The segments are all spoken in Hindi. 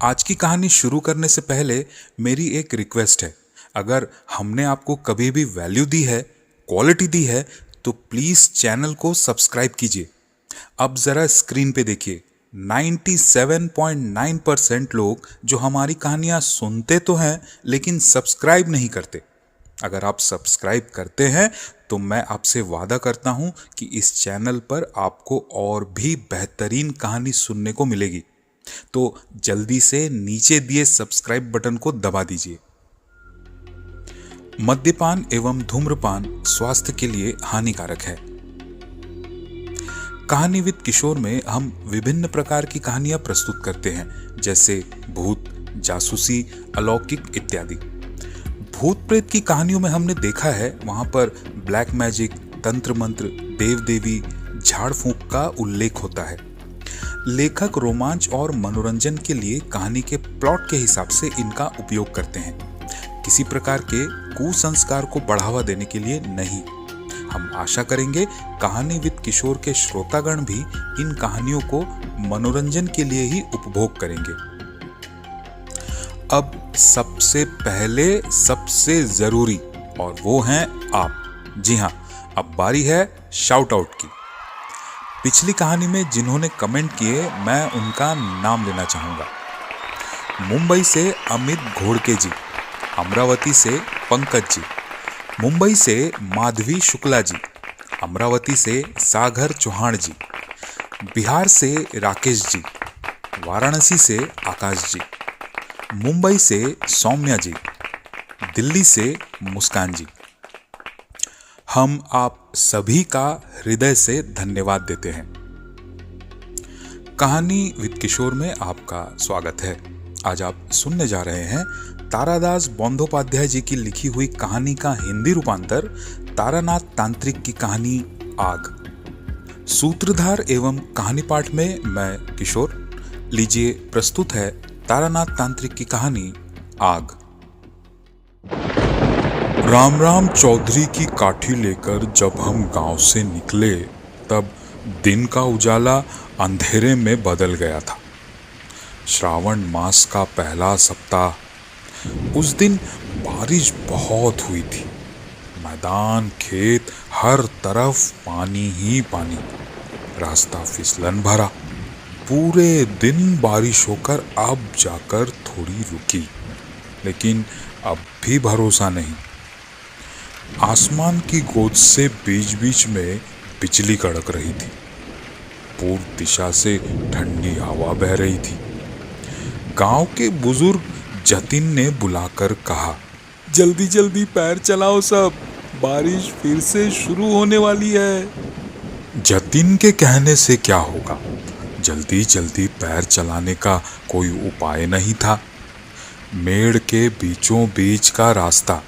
आज की कहानी शुरू करने से पहले मेरी एक रिक्वेस्ट है। अगर हमने आपको कभी भी वैल्यू दी है, क्वालिटी दी है, तो प्लीज चैनल को सब्सक्राइब कीजिए। अब जरा स्क्रीन पे देखिए, 97.9% लोग जो हमारी कहानियां सुनते तो हैं लेकिन सब्सक्राइब नहीं करते। अगर आप सब्सक्राइब करते हैं तो मैं आपसे वादा करता हूं कि इस चैनल पर आपको और भी बेहतरीन कहानी सुनने को मिलेगी। तो जल्दी से नीचे दिए सब्सक्राइब बटन को दबा दीजिए। मद्यपान एवं धूम्रपान स्वास्थ्य के लिए हानिकारक है। कहानी विद किशोर में हम विभिन्न प्रकार की कहानियां प्रस्तुत करते हैं, जैसे भूत, जासूसी, अलौकिक इत्यादि। भूत प्रेत की कहानियों में हमने देखा है वहां पर ब्लैक मैजिक, तंत्र मंत्र, देव देवी, झाड़ फूंक का उल्लेख होता है। लेखक रोमांच और मनोरंजन के लिए कहानी के प्लॉट के हिसाब से इनका उपयोग करते हैं, किसी प्रकार के कुसंस्कार को बढ़ावा देने के लिए नहीं। हम आशा करेंगे कहानी विद किशोर के श्रोतागण भी इन कहानियों को मनोरंजन के लिए ही उपभोग करेंगे। अब सबसे पहले सबसे जरूरी, और वो हैं आप। जी हाँ, अब बारी है शाउट आउट की। पिछली कहानी में जिन्होंने कमेंट किए, मैं उनका नाम लेना चाहूंगा। मुंबई से अमित घोड़के जी, अमरावती से पंकज जी, मुंबई से माधवी शुक्ला जी, अमरावती से सागर चौहान जी, बिहार से राकेश जी, वाराणसी से आकाश जी, मुंबई से सौम्या जी, दिल्ली से मुस्कान जी। हम आप सभी का हृदय से धन्यवाद देते हैं। कहानी विद किशोर में आपका स्वागत है। आज आप सुनने जा रहे हैं तारादास बंदोपाध्याय जी की लिखी हुई कहानी का हिंदी रूपांतर, तारानाथ तांत्रिक की कहानी आग। सूत्रधार एवं कहानी पाठ में मैं किशोर। लीजिए, प्रस्तुत है तारानाथ तांत्रिक की कहानी आग। राम राम चौधरी की काठी लेकर जब हम गांव से निकले, तब दिन का उजाला अंधेरे में बदल गया था। श्रावण मास का पहला सप्ताह। उस दिन बारिश बहुत हुई थी। मैदान, खेत, हर तरफ पानी ही पानी। रास्ता फिसलन भरा। पूरे दिन बारिश होकर अब जाकर थोड़ी रुकी, लेकिन अब भी भरोसा नहीं। आसमान की गोद से बीच बीच में बिजली कड़क रही थी। पूर्व दिशा से ठंडी हवा बह रही थी। गांव के बुजुर्ग जतिन ने बुलाकर कहा, जल्दी जल्दी पैर चलाओ सब, बारिश फिर से शुरू होने वाली है। जतिन के कहने से क्या होगा, जल्दी जल्दी पैर चलाने का कोई उपाय नहीं था। मेड़ के बीचों बीच का रास्ता,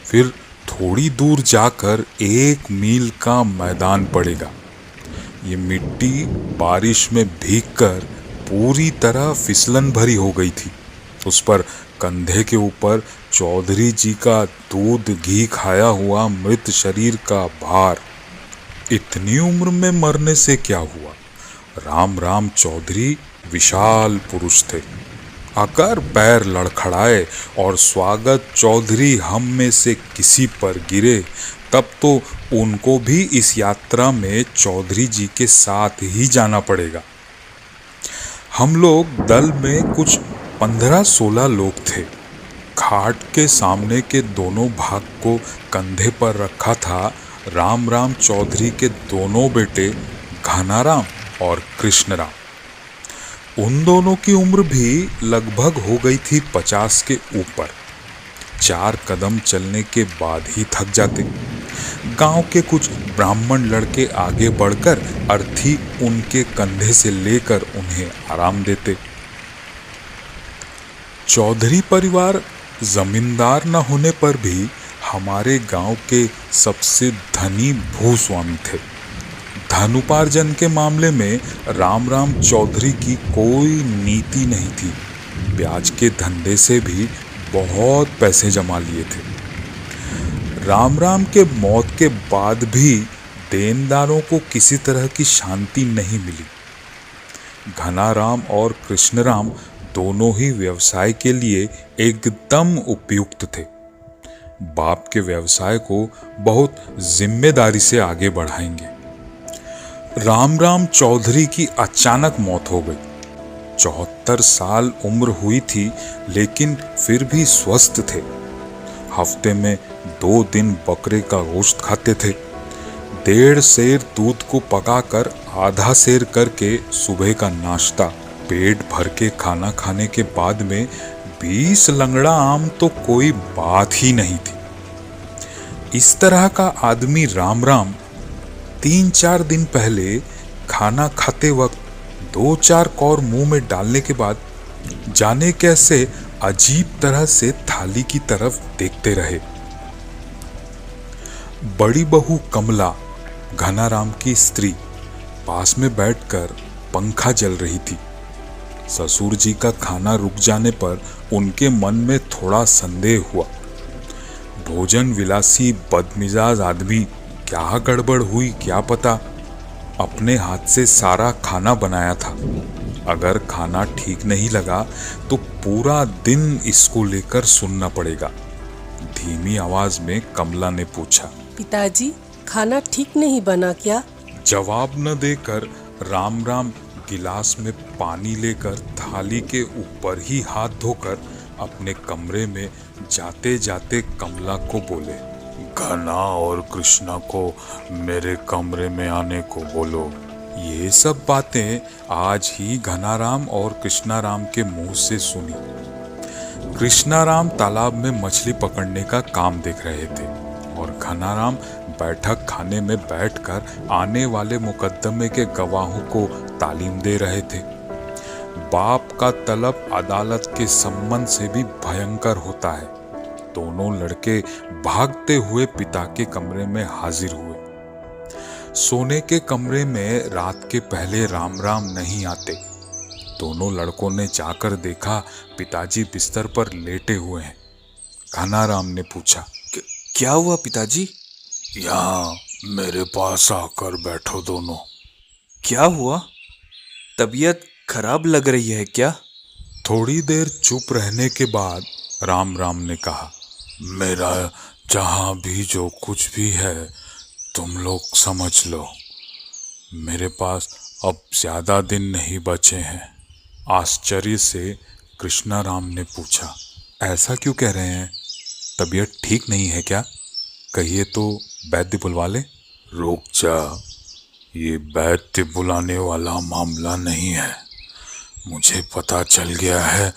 फिर थोड़ी दूर जाकर 1 मील का मैदान पड़ेगा। ये मिट्टी बारिश में भीगकर पूरी तरह फिसलन भरी हो गई थी। उस पर कंधे के ऊपर चौधरी जी का दूध घी खाया हुआ मृत शरीर का भार। इतनी उम्र में मरने से क्या हुआ। राम राम चौधरी विशाल पुरुष थे। अगर पैर लड़खड़ाए और स्वागत चौधरी हम में से किसी पर गिरे, तब तो उनको भी इस यात्रा में चौधरी जी के साथ ही जाना पड़ेगा। हम लोग दल में कुछ 15-16 लोग थे। घाट के सामने के दोनों भाग को कंधे पर रखा था राम राम चौधरी के दोनों बेटे घनाराम और कृष्णराम। उन दोनों की उम्र भी लगभग हो गई थी 50 के ऊपर। 4 कदम चलने के बाद ही थक जाते। गांव के कुछ ब्राह्मण लड़के आगे बढ़कर अर्थी उनके कंधे से लेकर उन्हें आराम देते। चौधरी परिवार जमींदार न होने पर भी हमारे गांव के सबसे धनी भूस्वामी थे। धनुपार्जन के मामले में राम राम चौधरी की कोई नीति नहीं थी। ब्याज के धंधे से भी बहुत पैसे जमा लिए थे। राम राम के मौत के बाद भी देनदारों को किसी तरह की शांति नहीं मिली। घनाराम और कृष्णराम दोनों ही व्यवसाय के लिए एकदम उपयुक्त थे। बाप के व्यवसाय को बहुत जिम्मेदारी से आगे बढ़ाएंगे। राम राम चौधरी की अचानक मौत हो गई। 74 साल उम्र हुई थी, लेकिन फिर भी स्वस्थ थे। हफ्ते में 2 दिन बकरे का गोश्त खाते थे। 1.5 सेर दूध को पकाकर आधा सेर करके सुबह का नाश्ता, पेट भर के खाना खाने के बाद में 20 लंगड़ा आम तो कोई बात ही नहीं थी। इस तरह का आदमी राम राम 3-4 दिन पहले खाना खाते वक्त 2-4 कौर मुंह में डालने के बाद जाने कैसे अजीब तरह से थाली की तरफ देखते रहे। बड़ी बहू कमला, घनाराम की स्त्री, पास में बैठकर पंखा जल रही थी। ससुर जी का खाना रुक जाने पर उनके मन में थोड़ा संदेह हुआ। भोजन विलासी बदमिजाज आदमी, क्या गड़बड़ हुई क्या पता, अपने हाथ से सारा खाना बनाया था। अगर खाना ठीक नहीं लगा तो पूरा दिन इसको लेकर सुनना पड़ेगा। धीमी आवाज में कमला ने पूछा, पिताजी खाना ठीक नहीं बना क्या? जवाब न देकर राम राम गिलास में पानी लेकर थाली के ऊपर ही हाथ धोकर अपने कमरे में जाते जाते कमला को बोले, घना और कृष्णा को मेरे कमरे में आने को बोलो। ये सब बातें आज ही घनाराम और कृष्णाराम के मुंह से सुनी। कृष्णाराम तालाब में मछली पकड़ने का काम देख रहे थे और घनाराम बैठक खाने में बैठकर आने वाले मुकदमे के गवाहों को तालीम दे रहे थे। बाप का तलब अदालत के संबंध से भी भयंकर होता है। दोनों लड़के भागते हुए पिता के कमरे में हाजिर हुए। सोने के कमरे में रात के पहले राम राम नहीं आते। दोनों लड़कों ने जाकर देखा पिताजी बिस्तर पर लेटे हुए हैं। घनाराम ने पूछा, क्या हुआ पिताजी? यहाँ मेरे पास आकर बैठो दोनों। क्या हुआ? तबीयत खराब लग रही है क्या? थोड़ी देर चुप रहने के बाद राम राम ने कहा, मेरा जहाँ भी जो कुछ भी है तुम लोग समझ लो। मेरे पास अब ज्यादा दिन नहीं बचे हैं। आश्चर्य से कृष्णाराम ने पूछा, ऐसा क्यों कह रहे हैं? तबीयत ठीक नहीं है क्या? कहिए तो वैद्य बुलवा ले। रुक जा, ये वैद्य बुलाने वाला मामला नहीं है। मुझे पता चल गया है,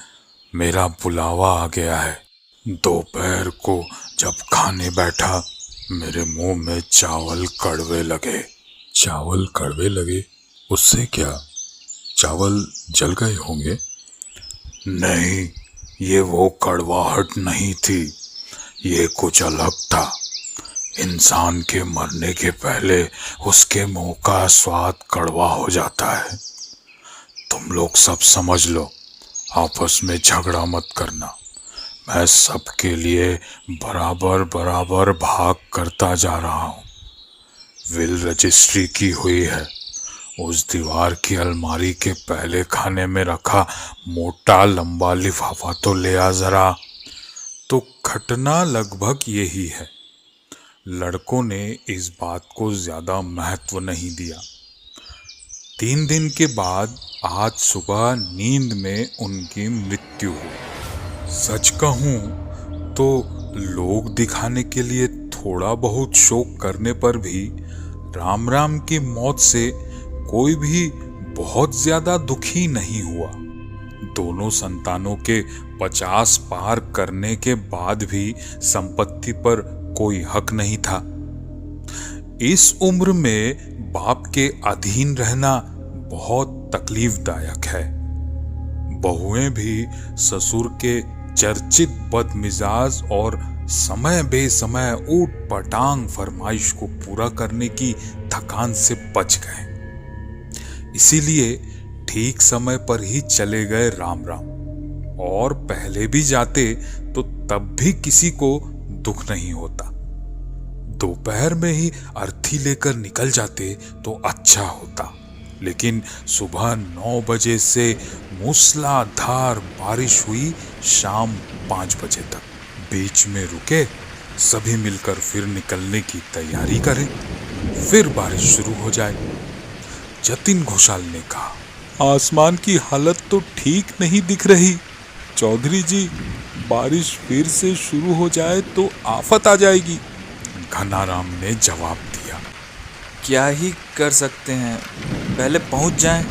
मेरा बुलावा आ गया है। दोपहर को जब खाने बैठा मेरे मुंह में चावल कड़वे लगे। चावल कड़वे लगे? उससे क्या? चावल जल गए होंगे? नहीं, ये वो कड़वाहट नहीं थी, ये कुछ अलग था। इंसान के मरने के पहले उसके मुंह का स्वाद कड़वा हो जाता है। तुम लोग सब समझ लो, आपस में झगड़ा मत करना। मैं सबके लिए बराबर बराबर भाग करता जा रहा हूँ। विल रजिस्ट्री की हुई है। उस दीवार की अलमारी के पहले खाने में रखा मोटा लंबा लिफाफा तो ले आ जरा। तो घटना लगभग यही है। लड़कों ने इस बात को ज्यादा महत्व नहीं दिया। 3 दिन के बाद आज सुबह नींद में उनकी मृत्यु हुई। सच कहूं तो लोग दिखाने के लिए थोड़ा बहुत शोक करने पर भी राम राम की मौत से कोई भी बहुत ज्यादा दुखी नहीं हुआ। दोनों संतानों के 50 पार करने के बाद भी संपत्ति पर कोई हक नहीं था। इस उम्र में बाप के अधीन रहना बहुत तकलीफदायक है। बहुएं भी ससुर के चर्चित बदमिजाज और समय बेसमय ऊट पटांग फरमाइश को पूरा करने की थकान से बच गए। इसीलिए ठीक समय पर ही चले गए राम राम, और पहले भी जाते तो तब भी किसी को दुख नहीं होता। दोपहर में ही अर्थी लेकर निकल जाते तो अच्छा होता, लेकिन सुबह 9 बजे से मूसलाधार बारिश हुई शाम 5 बजे तक। बीच में रुके, सभी मिलकर फिर निकलने की तैयारी करें, फिर बारिश शुरू हो जाए। जतिन घोषाल ने कहा, आसमान की हालत तो ठीक नहीं दिख रही। चौधरी जी, बारिश फिर से शुरू हो जाए तो आफत आ जाएगी। घनाराम ने जवाब दिया। क्या ही कर सकते हैं, पहले पहुंच जाएं।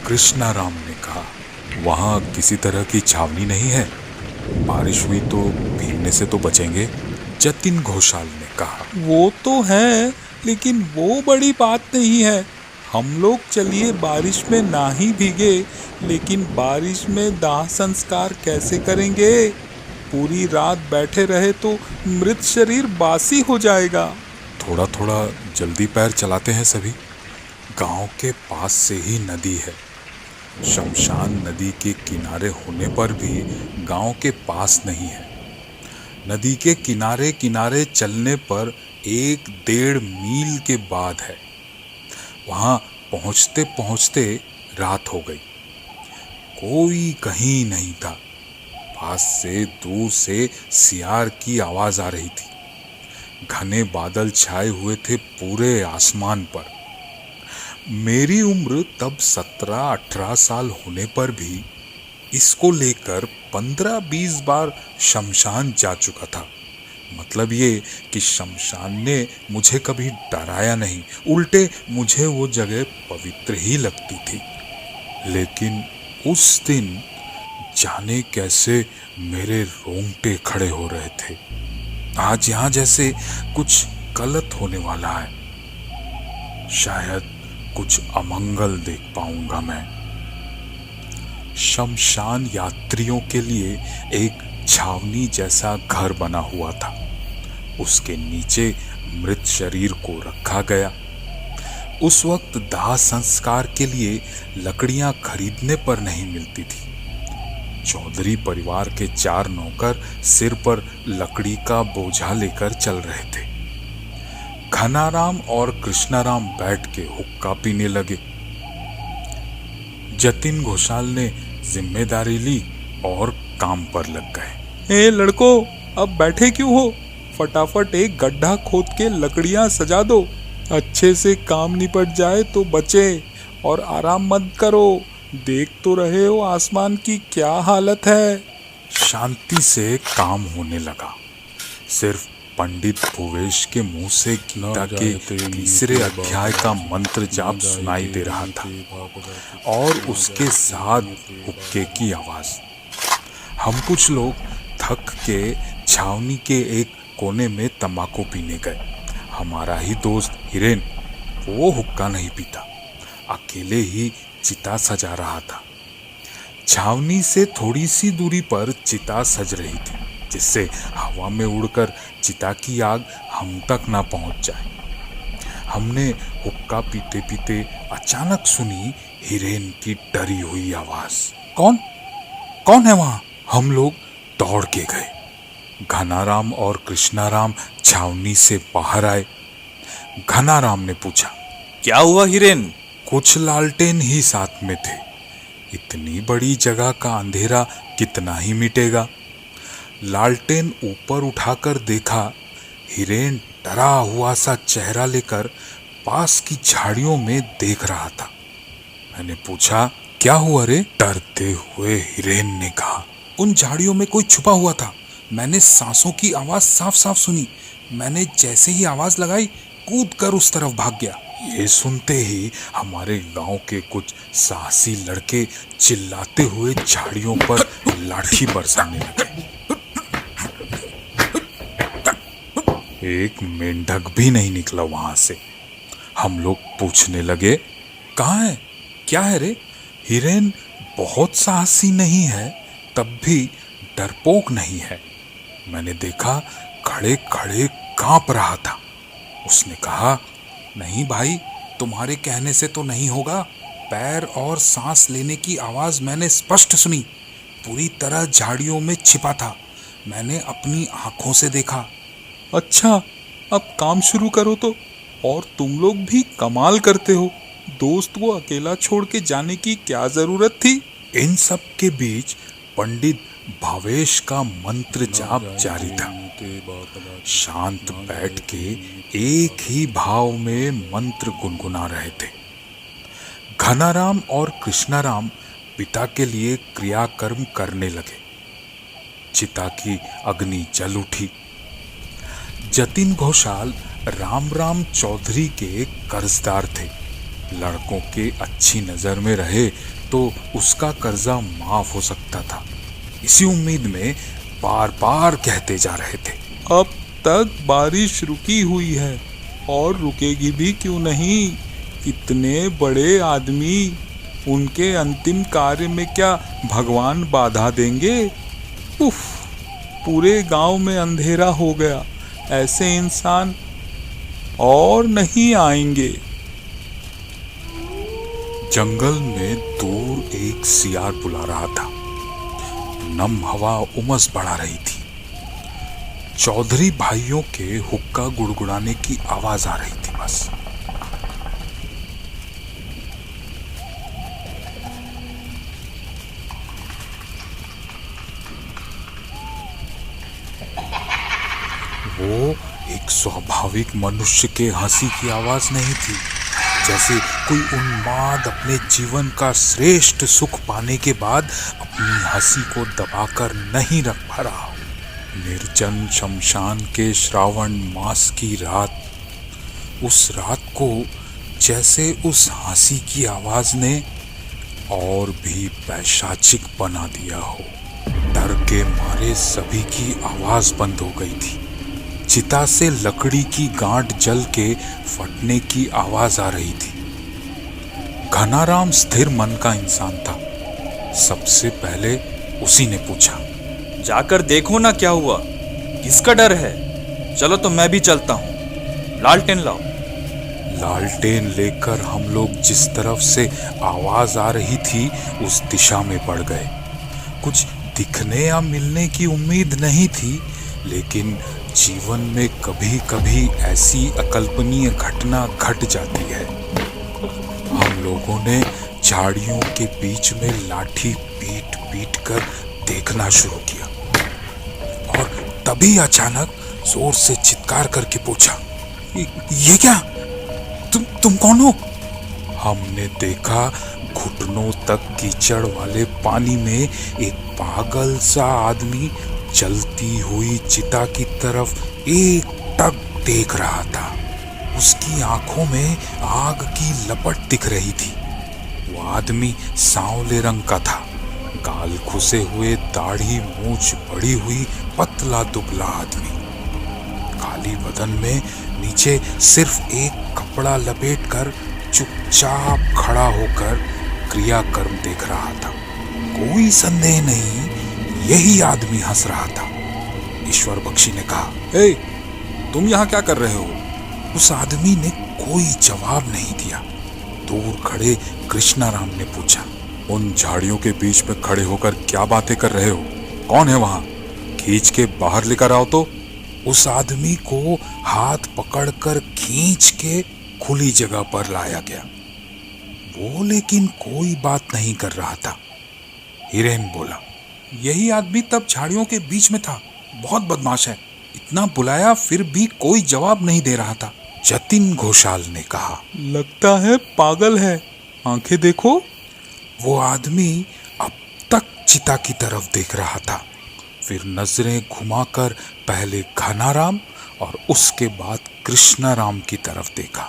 कृष्णाराम ने कहा, वहां किसी तरह की छावनी नहीं है, बारिश हुई तो भीगने से तो बचेंगे। जतिन घोषाल ने कहा, वो तो है, लेकिन वो बड़ी बात नहीं है। हम लोग चलिए बारिश में ना ही भीगे, लेकिन बारिश में दाह संस्कार कैसे करेंगे? पूरी रात बैठे रहे तो मृत शरीर बासी हो जाएगा। थोड़ा थोड़ा जल्दी पैर चलाते हैं सभी। गांव के पास से ही नदी है। शमशान नदी के किनारे होने पर भी गांव के पास नहीं है। नदी के किनारे किनारे चलने पर 1-1.5 मील के बाद है। वहां पहुंचते पहुंचते रात हो गई। कोई कहीं नहीं था। पास से दूर से सियार की आवाज आ रही थी। घने बादल छाए हुए थे पूरे आसमान पर। मेरी उम्र तब 17-18 साल होने पर भी इसको लेकर 15-20 बार शमशान जा चुका था। मतलब ये कि शमशान ने मुझे कभी डराया नहीं, उल्टे मुझे वो जगह पवित्र ही लगती थी। लेकिन उस दिन जाने कैसे मेरे रोंगटे खड़े हो रहे थे। आज यहाँ जैसे कुछ गलत होने वाला है। शायद कुछ अमंगल देख पाऊंगा मैं। शमशान यात्रियों के लिए एक छावनी जैसा घर बना हुआ था। उसके नीचे मृत शरीर को रखा गया। उस वक्त दाह संस्कार के लिए लकड़ियां खरीदने पर नहीं मिलती थी। चौधरी परिवार के 4 नौकर सिर पर लकड़ी का बोझा लेकर चल रहे थे। घनाराम और कृष्णाराम बैठ के हुक्का पीने लगे। जतिन घोषाल ने जिम्मेदारी ली और काम पर लग गए। ए लड़कों, अब बैठे क्यों हो? फटाफट एक गड्ढा खोद के लकड़ियां सजा दो। अच्छे से काम निपट जाए तो बचे, और आराम मत करो। देख तो रहे हो आसमान की क्या हालत है। शांति से काम होने लगा। सिर्फ पंडित भुवेश के मुंह से गीता के 3 अध्याय का मंत्र जाप सुनाई दे रहा था और उसके साथ हुक्के की आवाज। हम कुछ लोग थक के छावनी के एक कोने में तंबाकू पीने गए। हमारा ही दोस्त हिरेन, वो हुक्का नहीं पीता, अकेले ही चिता सजा रहा था। छावनी से थोड़ी सी दूरी पर चिता सज रही थी, जिससे हवा में उड़कर चिता की आग हम तक ना पहुंच जाए। हमने हुक्का पीते पीते अचानक सुनी हिरेन की डरी हुई आवाज। कौन कौन है वहां? हम लोग दौड़ के गए। घनाराम और कृष्णाराम छावनी से बाहर आए। घनाराम ने पूछा, क्या हुआ हिरेन? कुछ लालटेन ही साथ में थे। इतनी बड़ी जगह का अंधेरा कितना ही मिटेगा। लालटेन ऊपर उठाकर देखा, हिरेन डरा हुआ सा चेहरा लेकर पास की झाड़ियों में देख रहा था। मैंने पूछा, क्या हुआ रे? डरते हुए हिरेन ने कहा, उन झाड़ियों में कोई छुपा हुआ था। मैंने सांसों की आवाज साफ साफ सुनी। मैंने जैसे ही आवाज लगाई, कूद कर उस तरफ भाग गया। ये सुनते ही हमारे गांव के कुछ साहसी लड़के चिल्लाते हुए झाड़ियों पर लाठी बरसाने लगे। एक मेंढक भी नहीं निकला वहां से। हम लोग पूछने लगे, कहाँ है? क्या है रे? हिरेन बहुत साहसी नहीं है, तब भी डरपोक नहीं है। मैंने देखा खड़े खड़े कांप रहा था। उसने कहा, नहीं भाई, तुम्हारे कहने से तो नहीं होगा। पैर और सांस लेने की आवाज मैंने स्पष्ट सुनी। पूरी तरह झाड़ियों में छिपा था। मैंने अपनी आंखों से देखा। अच्छा, अब काम शुरू करो तो। और तुम लोग भी कमाल करते हो। दोस्त को अकेला छोड़ के जाने की क्या जरूरत थी? इन सब के बीच पंडित भावेश का मंत्र जाप जारी था। शांत बैठ के एक ही भाव में मंत्र गुनगुना रहे थे। घनाराम और कृष्णाराम पिता के लिए क्रियाकर्म करने लगे। चिता की अग्नि जल उठी। जतिन घोषाल राम राम चौधरी के कर्जदार थे। लड़कों के अच्छी नजर में रहे तो उसका कर्जा माफ हो सकता था। इसी उम्मीद में बार बार कहते जा रहे थे, अब तक बारिश रुकी हुई है और रुकेगी भी क्यों नहीं। इतने बड़े आदमी, उनके अंतिम कार्य में क्या भगवान बाधा देंगे? उफ, पूरे गांव में अंधेरा हो गया। ऐसे इंसान और नहीं आएंगे। जंगल में दूर एक सियार बुला रहा था। नम हवा उमस बढ़ा रही थी। चौधरी भाइयों के हुक्का गुड़गुड़ाने की आवाज आ रही थी बस। वो एक स्वाभाविक मनुष्य के हंसी की आवाज नहीं थी, जैसे कोई उन्माद अपने जीवन का श्रेष्ठ सुख पाने के बाद अपनी हंसी को दबाकर नहीं रख पा रहा हो। निर्जन शमशान के श्रावण मास की रात, उस रात को जैसे उस हंसी की आवाज ने और भी पैशाचिक बना दिया हो। डर के मारे सभी की आवाज बंद हो गई थी। चिता से लकड़ी की गांठ जल के फटने की आवाज आ रही थी। घनाराम स्थिर मन का इंसान था। सबसे पहले उसी ने पूछा, जाकर देखो ना क्या हुआ, किसका डर है? चलो तो मैं भी चलता हूँ, लालटेन लाओ। लालटेन लेकर हम लोग जिस तरफ से आवाज आ रही थी उस दिशा में बढ़ गए। कुछ दिखने या मिलने की उम्मीद नहीं थी, लेकिन जीवन में कभी कभी ऐसी अकल्पनीय घटना घट जाती है। हम लोगों ने झाड़ियों के बीच में लाठी पीट पीट कर देखना शुरू किया और तभी अचानक जोर से चित्कार करके पूछा, ये क्या? तुम कौन हो? हमने देखा घुटनों तक कीचड़ वाले पानी में एक पागल सा आदमी जलती हुई चिता की तरफ एक टक देख रहा था। उसकी आंखों में आग की लपट दिख रही थी। वो आदमी सांवले रंग का था। गाल खुसे हुए, दाढ़ी मूंछ बड़ी हुई, पतला दुबला आदमी। खाली बदन में नीचे सिर्फ एक कपड़ा लपेटकर चुपचाप खड़ा होकर क्रियाकर्म देख रहा था। कोई संदेह नहीं, यही आदमी हंस रहा था। ईश्वर बख्शी ने कहा, ए, तुम यहाँ क्या कर रहे हो? उस आदमी ने कोई जवाब नहीं दिया। दूर खड़े कृष्णाराम ने पूछा, उन झाड़ियों के बीच में खड़े होकर क्या बातें कर रहे हो? कौन है वहां? खींच के बाहर लेकर आओ तो। उस आदमी को हाथ पकड़कर खींच के खुली जगह पर लाया गया। वो लेकिन कोई बात नहीं कर रहा था। हिरेन बोला, यही आदमी तब झाड़ियों के बीच में था। बहुत बदमाश है। इतना बुलाया फिर भी कोई जवाब नहीं दे रहा था। जतिन घोषाल ने कहा, लगता है पागल है, आंखें देखो। वो आदमी अब तक चिता की तरफ देख रहा था, फिर नजरें घुमाकर पहले घनाराम और उसके बाद कृष्णाराम की तरफ देखा।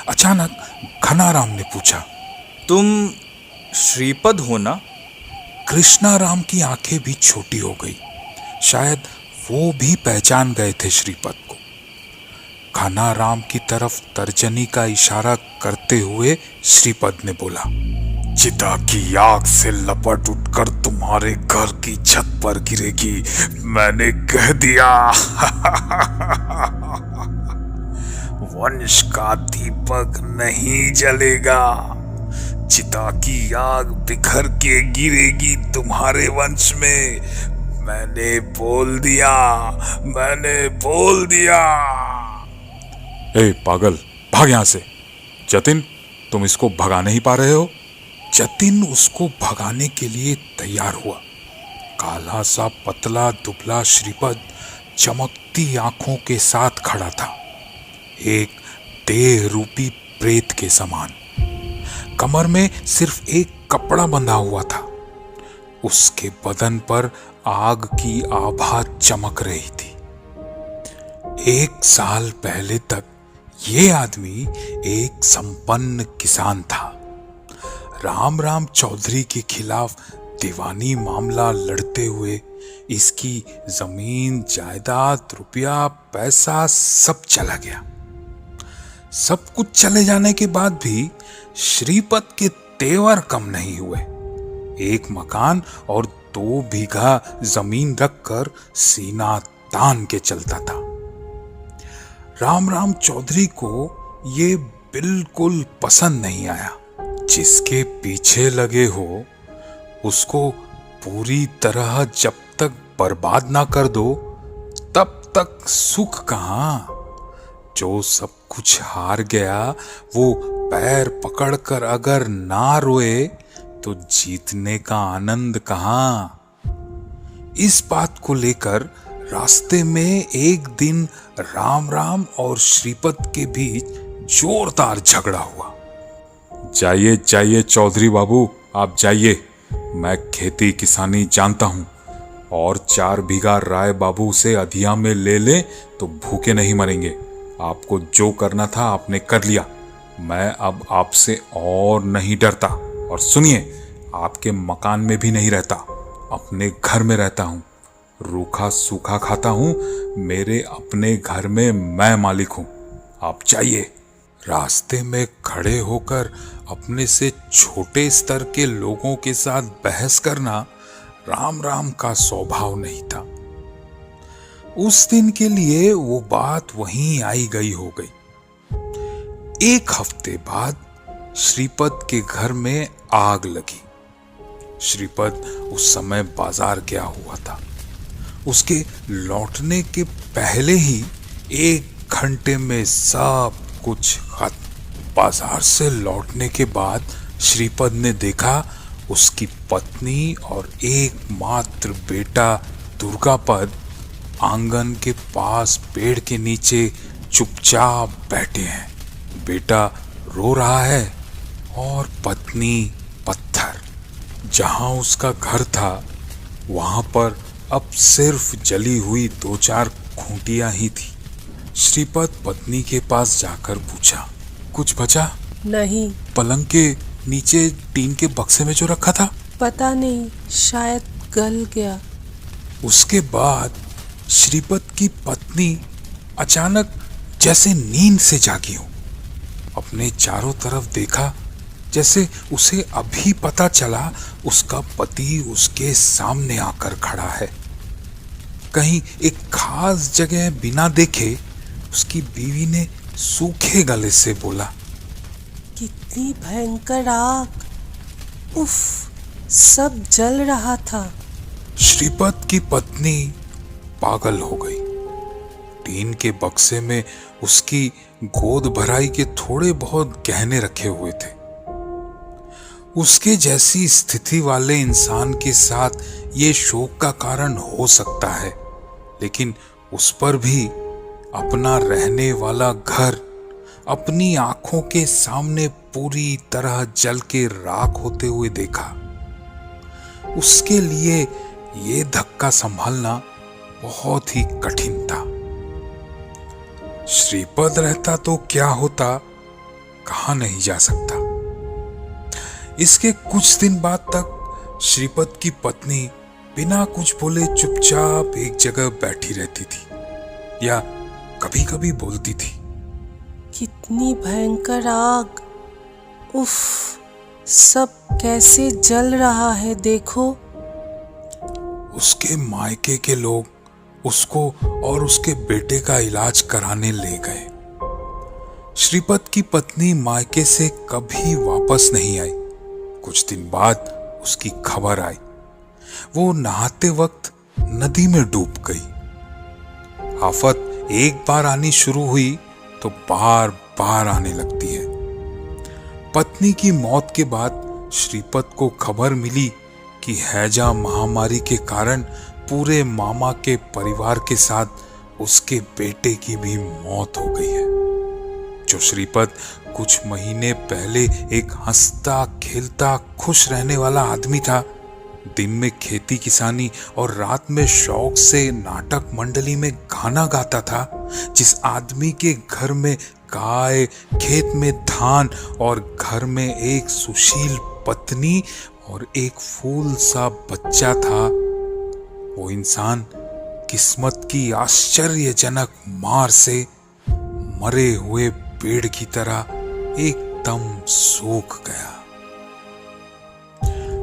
अचानक घनाराम ने पूछा, तुम श्रीपद हो ना? कृष्णाराम की आंखें भी छोटी हो गई। शायद वो भी पहचान गए थे श्रीपद को। घनाराम की तरफ तर्जनी का इशारा करते हुए श्रीपद ने बोला, चिता की आग से लपट उठकर तुम्हारे घर की छत पर गिरेगी, मैंने कह दिया। वंश का दीपक नहीं जलेगा। चिता की आग बिखर के गिरेगी तुम्हारे वंश में। मैंने बोल दिया, मैंने बोल दिया। ए पागल, भाग यहां से। जतिन, तुम इसको भगा नहीं पा रहे हो? जतिन उसको भगाने के लिए तैयार हुआ। काला सा पतला दुबला श्रीपद चमकती आंखों के साथ खड़ा था, एक देह रूपी प्रेत के समान। कमर में सिर्फ एक कपड़ा बंधा हुआ था। उसके बदन पर आग की आभा चमक रही थी। 1 साल पहले तक ये आदमी एक संपन्न किसान था। राम चौधरी के खिलाफ दीवानी मामला लड़ते हुए इसकी जमीन जायदाद रुपया पैसा सब चला गया। सब कुछ चले जाने के बाद भी श्रीपद के तेवर कम नहीं हुए। 1 मकान और 2 बीघा जमीन रखकर सीना तान के चलता था। राम चौधरी को ये बिल्कुल पसंद नहीं आया। जिसके पीछे लगे हो उसको पूरी तरह जब तक बर्बाद ना कर दो तब तक सुख कहां। जो सब कुछ हार गया वो पैर पकड़कर अगर ना रोए तो जीतने का आनंद कहां। इस बात को लेकर रास्ते में एक दिन राम और श्रीपद के बीच जोरदार झगड़ा हुआ। जाइए चौधरी बाबू, आप जाइए। मैं खेती किसानी जानता हूं और 4 बीघा राय बाबू से अधिया में ले ले तो भूखे नहीं मरेंगे। आपको जो करना था आपने कर लिया। मैं अब आपसे और नहीं डरता। और सुनिए, आपके मकान में भी नहीं रहता, अपने घर में रहता हूं। रूखा सूखा खाता हूं। मेरे अपने घर में मैं मालिक हूं। आप जाइए। रास्ते में खड़े होकर अपने से छोटे स्तर के लोगों के साथ बहस करना राम का स्वभाव नहीं था। उस दिन के लिए वो बात वहीं आई गई हो गई। 1 हफ्ते बाद श्रीपद के घर में आग लगी। श्रीपद उस समय बाजार गया हुआ था। उसके लौटने के पहले ही 1 घंटे में सब कुछ खत्म। बाजार से लौटने के बाद श्रीपद ने देखा उसकी पत्नी और एकमात्र बेटा दुर्गापद आंगन के पास पेड़ के नीचे चुपचाप बैठे हैं। बेटा रो रहा है और पत्नी पत्थर। जहां उसका घर था वहां पर अब सिर्फ जली हुई 2-4 खूंटियां ही थी। श्रीपद पत्नी के पास जाकर पूछा, कुछ बचा? नहीं। पलंग के नीचे टीन के बक्से में जो रखा था? पता नहीं, शायद गल गया। उसके बाद श्रीपद की पत्नी अचानक जैसे नींद से जागी हो। अपने चारों तरफ देखा, जैसे उसे अभी पता चला उसका पति उसके सामने आकर खड़ा है। कहीं एक खास जगह बिना देखे उसकी बीवी ने सूखे गले से बोला, कितनी भयंकर आग! उफ, सब जल रहा था। श्रीपद की पत्नी पागल हो गई। टीन के बक्से में उसकी गोद भराई के थोड़े बहुत गहने रखे हुए थे। उसके जैसी स्थिति वाले इंसान के साथ ये शोक का कारण हो सकता है, लेकिन उस पर भी अपना रहने वाला घर अपनी आंखों के सामने पूरी तरह जल के राख होते हुए देखा। उसके लिए ये धक्का संभालना बहुत ही कठिन था। श्रीपद रहता तो क्या होता, कहा नहीं जा सकता। इसके कुछ दिन बाद तक श्रीपद की पत्नी बिना कुछ बोले चुपचाप एक जगह बैठी रहती थी या कभी कभी बोलती थी, कितनी भयंकर आग! उफ, सब कैसे जल रहा है देखो। उसके मायके के लोग उसको और उसके बेटे का इलाज कराने ले गए। श्रीपद की पत्नी मायके से कभी वापस नहीं आई। कुछ दिन बाद उसकी खबर आई। वो नहाते वक्त नदी में डूब गई। आफत एक बार आनी शुरू हुई तो बार बार आने लगती है। पत्नी की मौत के बाद श्रीपद को खबर मिली कि हैजा महामारी के कारण पूरे मामा के परिवार के साथ उसके बेटे की भी मौत हो गई है। जो श्रीपद कुछ महीने पहले एक हंसता खेलता खुश रहने वाला आदमी था, दिन में खेती किसानी और रात में शौक से नाटक मंडली में गाना गाता था, जिस आदमी के घर में गाय, खेत में धान और घर में एक सुशील पत्नी और एक फूल सा बच्चा था, वो इंसान किस्मत की आश्चर्यजनक मार से मरे हुए पेड़ की तरह एकदम सूख गया।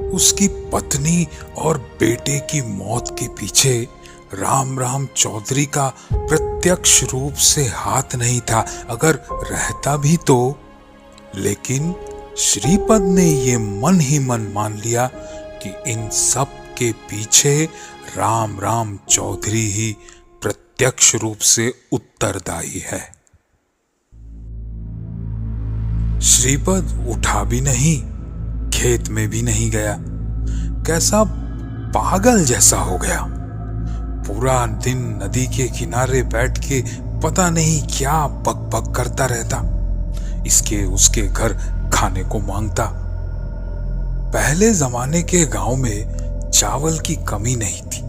उसकी पत्नी और बेटे की मौत के पीछे राम राम चौधरी का प्रत्यक्ष रूप से हाथ नहीं था, अगर रहता भी तो। लेकिन श्रीपद ने ये मन ही मन मान लिया कि इन सब के पीछे राम राम चौधरी ही प्रत्यक्ष रूप से उत्तरदायी है। श्रीपद उठा भी नहीं, खेत में भी नहीं गया, कैसा पागल जैसा हो गया। पूरा दिन नदी के किनारे बैठ के पता नहीं क्या बक बक करता रहता, इसके उसके घर खाने को मांगता। पहले जमाने के गांव में चावल की कमी नहीं थी,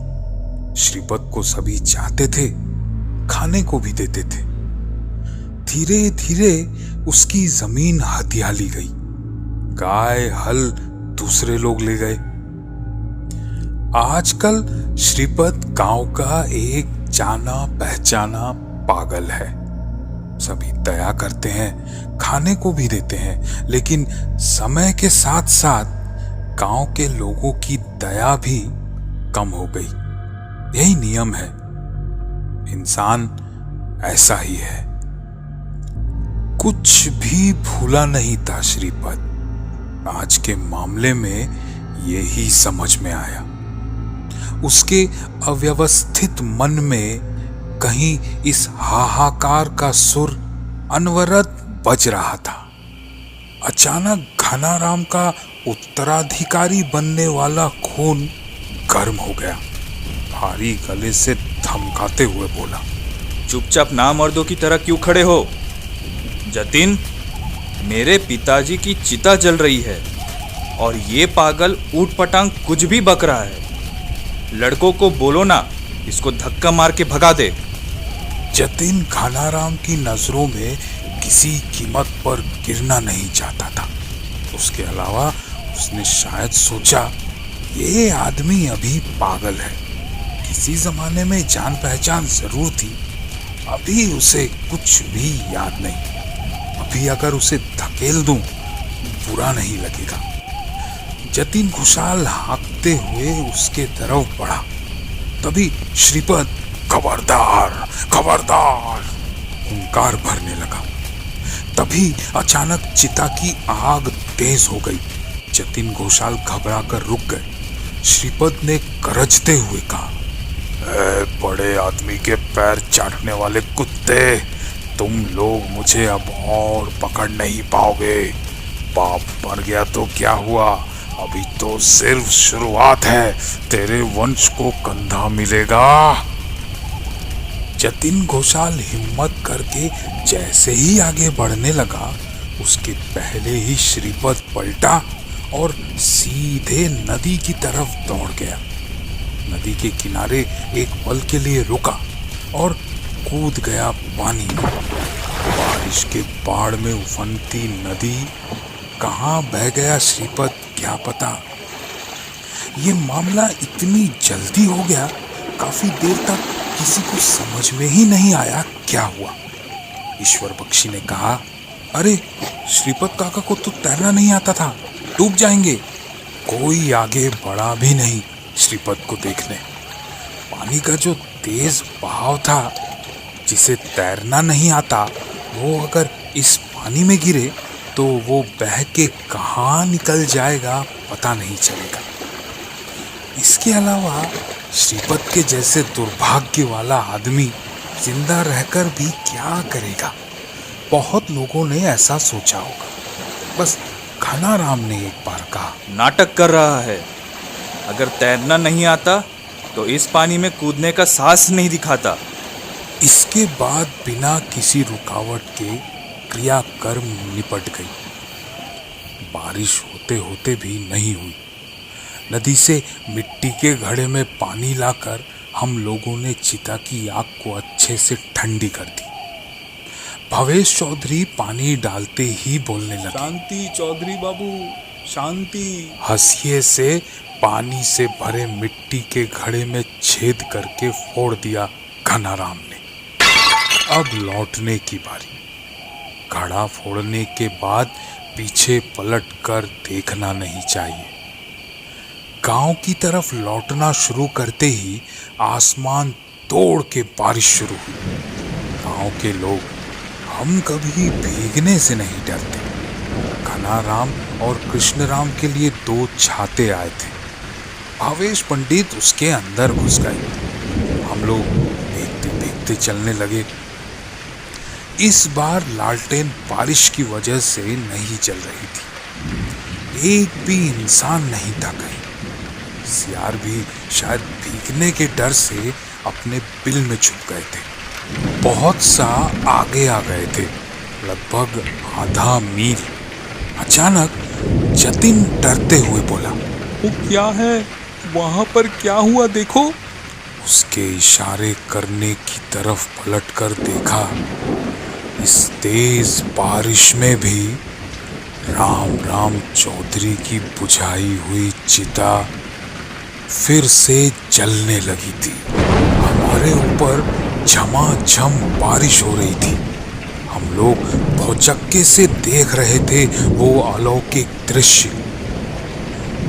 श्रीपद को सभी चाहते थे, खाने को भी देते थे। धीरे धीरे उसकी जमीन हथियाली गई, गाय हल दूसरे लोग ले गए। आजकल श्रीपद गांव का एक जाना पहचाना पागल है। सभी दया करते हैं, खाने को भी देते हैं, लेकिन समय के साथ साथ गांव के लोगों की दया भी कम हो गई। यही नियम है, इंसान ऐसा ही है। कुछ भी भूला नहीं था श्रीपद। आज के मामले में यही समझ में आया। उसके अव्यवस्थित मन में कहीं इस हाहाकार का सुर अनवरत बज रहा था। अचानक घनाराम का उत्तराधिकारी बनने वाला खून गर्म हो गया। भारी गले से धमकाते हुए बोला, चुपचाप नामर्दों की तरह क्यों खड़े हो? जतिन, मेरे पिताजी की चिता जल रही है और ये पागल ऊट पटांग कुछ भी बक रहा है। लड़कों को बोलो ना, इसको धक्का मार के भगा दे। जतिन घनाराम की नजरों में किसी कीमत पर गिरना नहीं चाहता था। उसके अलावा उसने शायद सोचा, ये आदमी अभी पागल है। किसी जमाने में जान पहचान जरूर थी, अभी उसे कुछ भी याद नहीं। अभी अगर उसे धकेल दूं, बुरा नहीं लगेगा। जतिन खुशहाल हाँकते हुए उसके तरफ बढ़ा। तभी श्रीपद खबरदार खबरदार हुंकार भरने लगा। तभी अचानक चिता की आग तेज हो गई। जतिन घोषाल घबरा कर रुक गए। श्रीपद ने गरजते हुए कहा, बड़े आदमी के पैर चाटने वाले कुत्ते, तुम लोग मुझे अब और पकड़ नहीं पाओगे। पाप बन गया तो क्या हुआ, अभी तो सिर्फ शुरुआत है। तेरे वंश को कंधा मिलेगा। जतिन घोषाल हिम्मत करके जैसे ही आगे बढ़ने लगा, उसके पहले ही श्रीपद पलटा और सीधे नदी की तरफ दौड़ गया। नदी के किनारे एक पल के लिए रुका और कूद गया पानी में। बारिश के बाढ़ में उफनती नदी कहाँ बह गया श्रीपद क्या पता। ये मामला इतनी जल्दी हो गया, काफी देर तक किसी को समझ में ही नहीं आया क्या हुआ। ईश्वर बख्शी ने कहा, अरे श्रीपद काका को तो तैरना नहीं आता था, डूब जाएंगे। कोई आगे बढ़ा भी नहीं श्रीपद को देखने। पानी का जो तेज बहाव था, जिसे तैरना नहीं आता, वो अगर इस पानी में गिरे तो वो बह के कहाँ निकल जाएगा पता नहीं चलेगा। इसके अलावा श्रीपद के जैसे दुर्भाग्य वाला आदमी जिंदा रहकर भी क्या करेगा। बहुत लोगों ने ऐसा सोचा होगा, बस घनाराम ने एक बार कहा। नाटक कर रहा है। अगर तैरना नहीं आता तो इस पानी में कूदने का साहस नहीं दिखाता। इसके बाद बिना किसी रुकावट के क्रियाकर्म निपट गई। बारिश होते होते भी नहीं हुई। नदी से मिट्टी के घड़े में पानी लाकर हम लोगों ने चिता की आग को अच्छे से ठंडी कर दी। भवेश चौधरी पानी डालते ही बोलने लगे, शांति चौधरी बाबू, शांति। हंसिए से पानी से भरे मिट्टी के घड़े में छेद करके फोड़ दिया घनाराम ने। अब लौटने की बारी। घड़ा फोड़ने के बाद पीछे पलट कर देखना नहीं चाहिए। गांव की तरफ लौटना शुरू करते ही आसमान तोड़ के बारिश शुरू हुई। गांव के लोग हम कभी भीगने से नहीं डरते। घनाराम और कृष्णराम के लिए 2 छाते आए थे। भावेश पंडित उसके अंदर घुस गए। हम लोग भीगते भीगते चलने लगे। इस बार लालटेन बारिश की वजह से नहीं जल रही थी। एक भी इंसान नहीं था कहीं। सियार भी शायद भीगने के डर से अपने बिल में छुप गए थे। बहुत सा आगे आ गए थे, लगभग आधा मील। अचानक जतिन डरते हुए बोला, वो क्या है? वहां पर क्या हुआ देखो। उसके इशारे करने की तरफ पलटकर देखा। इस तेज बारिश में भी राम चौधरी की बुझाई हुई चिता फिर से जलने लगी थी। हमारे ऊपर झमाझम बारिश हो रही थी। हम लोग भौचक्के से देख रहे थे वो अलौकिक दृश्य।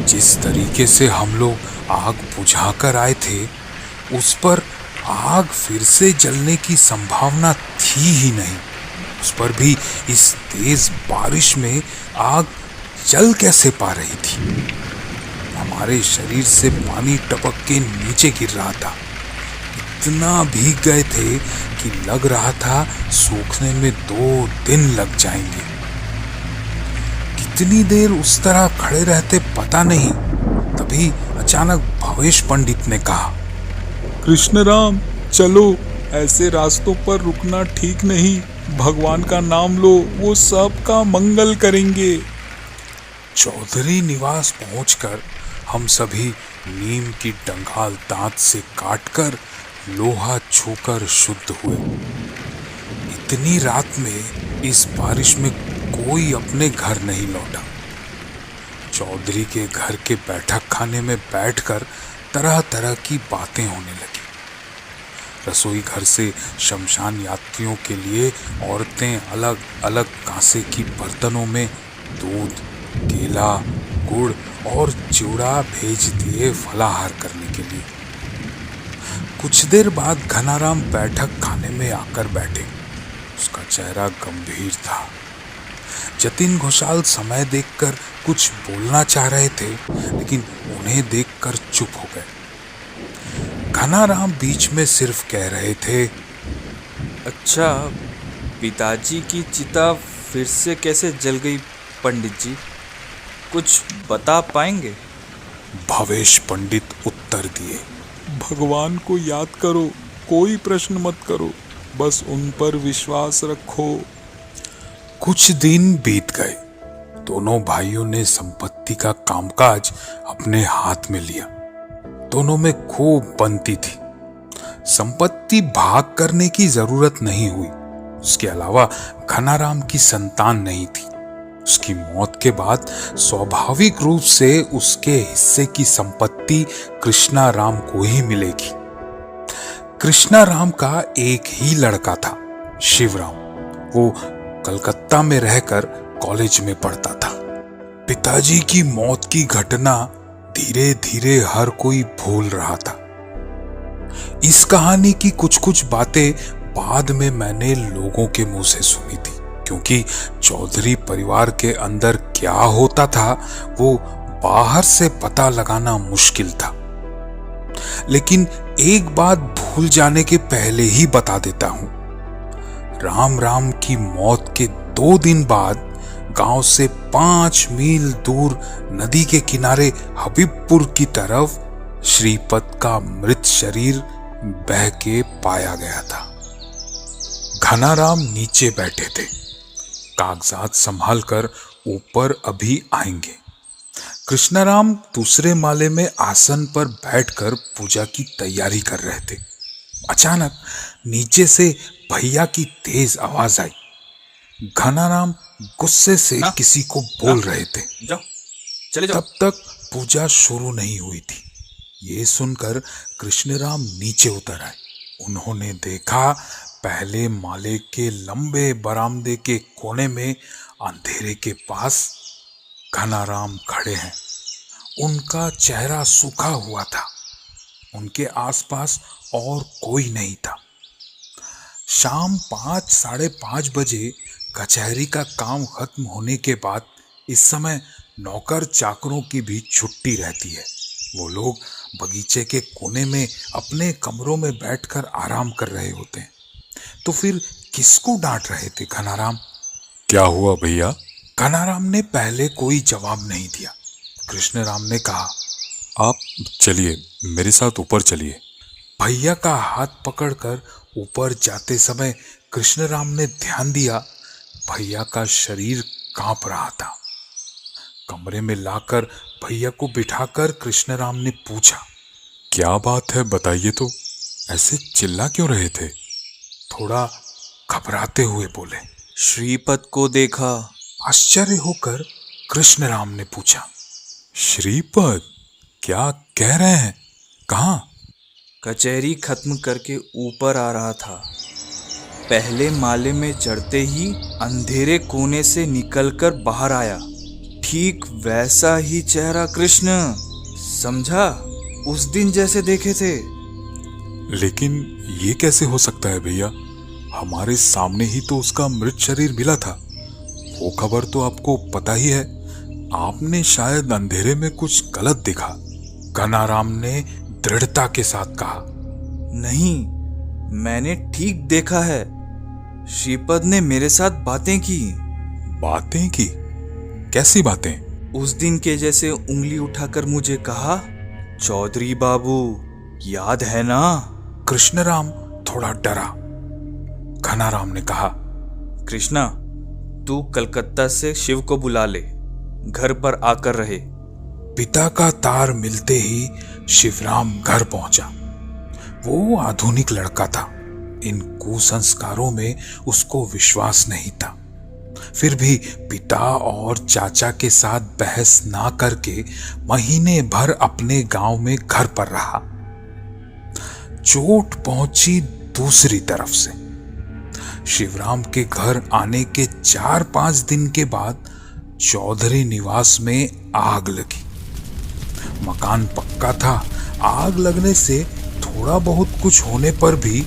जिस तरीके से हम लोग आग बुझाकर आए थे, उस पर आग फिर से जलने की संभावना थी ही नहीं। उस पर भी इस तेज बारिश में आग जल कैसे पा रही थी? हमारे शरीर से पानी टपक के नीचे गिर रहा था। इतना भीग गए थे कि लग रहा था सूखने में 2 दिन लग जाएंगे। कितनी देर उस तरह खड़े रहते पता नहीं। तभी अचानक भवेश पंडित ने कहा, कृष्णराम चलो, ऐसे रास्तों पर रुकना ठीक नहीं। भगवान का नाम लो, वो सबका मंगल करेंगे। चौधरी निवास पहुंचकर हम सभी नीम की डंगाल दांत से काटकर लोहा छूकर शुद्ध हुए। इतनी रात में इस बारिश में कोई अपने घर नहीं लौटा। चौधरी के घर के बैठक खाने में बैठकर तरह तरह की बातें होने लगी। रसोई घर से शमशान यात्रियों के लिए औरतें अलग अलग कांसे की बर्तनों में दूध, केला, गुड़ और चिवड़ा भेज दिए फलाहार करने के लिए। कुछ देर बाद घनाराम बैठक खाने में आकर बैठे। उसका चेहरा गंभीर था। जतिन घोषाल समय देखकर कुछ बोलना चाह रहे थे, लेकिन उन्हें देखकर चुप हो गए। घनाराम बीच में सिर्फ कह रहे थे, अच्छा, पिताजी की चिता फिर से कैसे जल गई पंडित जी? कुछ बता पाएंगे? भवेश पंडित उत्तर दिए, भगवान को याद करो, कोई प्रश्न मत करो, बस उन पर विश्वास रखो। कुछ दिन बीत गए। दोनों भाइयों ने संपत्ति का कामकाज अपने हाथ में लिया। दोनों में खूब बनती थी। संपत्ति भाग करने की जरूरत नहीं हुई। उसके अलावा घनाराम की संतान नहीं थी। उसकी मौत के बाद स्वाभाविक रूप से उसके हिस्से की संपत्ति कृष्णाराम को ही मिलेगी। कृष्णाराम का एक ही लड़का था, शिवराम। वो कलकत्ता में रहकर कॉलेज में पढ़ता था। पिताजी की मौत की घटना धीरे धीरे हर कोई भूल रहा था। इस कहानी की कुछ कुछ बातें बाद में मैंने लोगों के मुंह से सुनी थी, क्योंकि चौधरी परिवार के अंदर क्या होता था वो बाहर से पता लगाना मुश्किल था। लेकिन एक बात भूल जाने के पहले ही बता देता हूं। राम की मौत के 2 दिन बाद गांव से 5 मील दूर नदी के किनारे हबीबपुर की तरफ श्रीपद का मृत शरीर बह के पाया गया था। घनाराम नीचे बैठे थे, कागजात संभाल कर ऊपर अभी आएंगे। कृष्णाराम दूसरे माले में आसन पर बैठकर पूजा की तैयारी कर रहे थे। अचानक नीचे से भैया की तेज आवाज आई। घनाराम गुस्से से किसी को बोल रहे थे। जाओ, चले जाओ। तब तक पूजा शुरू नहीं हुई थी। ये सुनकर कृष्णराम नीचे उतर आए। उन्होंने देखा पहले माले के लंबे बरामदे के कोने में अंधेरे के पास घनाराम खड़े हैं। उनका चेहरा सूखा हुआ था। उनके आसपास और कोई नहीं था। शाम 5 साढ़े 5 बजे कचहरी का काम खत्म होने के बाद इस समय नौकर चाकरों की भी छुट्टी रहती है। वो लोग बगीचे के कोने में अपने कमरों में बैठकर आराम कर रहे होते हैं। तो फिर किसको डांट रहे थे घनाराम? क्या हुआ भैया? घनाराम ने पहले कोई जवाब नहीं दिया। कृष्णराम ने कहा, आप चलिए, मेरे साथ ऊपर चलिए। भैया का हाथ पकड़कर ऊपर जाते समय कृष्णराम ने ध्यान दिया भैया का शरीर कांप रहा था। कमरे में लाकर भैया को बिठाकर कृष्णराम ने पूछा, क्या बात है, बताइए तो, ऐसे चिल्ला क्यों रहे थे? थोड़ा घबराते हुए बोले। श्रीपद को देखा। आश्चर्य होकर कृष्णराम ने पूछा, श्रीपद? क्या कह रहे हैं? कहाँ? कचहरी खत्म करके ऊपर आ रहा था। पहले माले में चढ़ते ही अंधेरे कोने से निकलकर बाहर आया। ठीक वैसा ही चेहरा कृष्ण, समझा? उस दिन जैसे देखे थे। लेकिन ये कैसे हो सकता है भैया? हमारे सामने ही तो उसका मृत शरीर मिला था। वो खबर तो आपको पता ही है। आपने शायद अंधेरे में कुछ गलत देखा। घनाराम ने दृढ़ता के साथ कहा। नहीं, मैंने ठीक देखा है। श्रीपद ने मेरे साथ बातें की। बातें की? कैसी बातें? उस दिन के जैसे उंगली उठाकर मुझे कहा, चौधरी बाबू, याद है ना? कृष्णराम थोड़ा डरा। घनाराम ने कहा, कृष्णा, तू कलकत्ता से शिव को बुला ले, घर पर आकर रहे। पिता का तार मिलते ही शिवराम घर पहुंचा। वो आधुनिक लड़का था। इन कुसंस्कारों में उसको विश्वास नहीं था। फिर भी पिता और चाचा के साथ बहस ना करके महीने भर अपने गांव में घर पर रहा। चोट पहुंची दूसरी तरफ से। शिवराम के घर आने के 4-5 दिन के बाद चौधरी निवास में आग लगी। मकान पक्का था। आग लगने से थोड़ा बहुत कुछ होने पर भी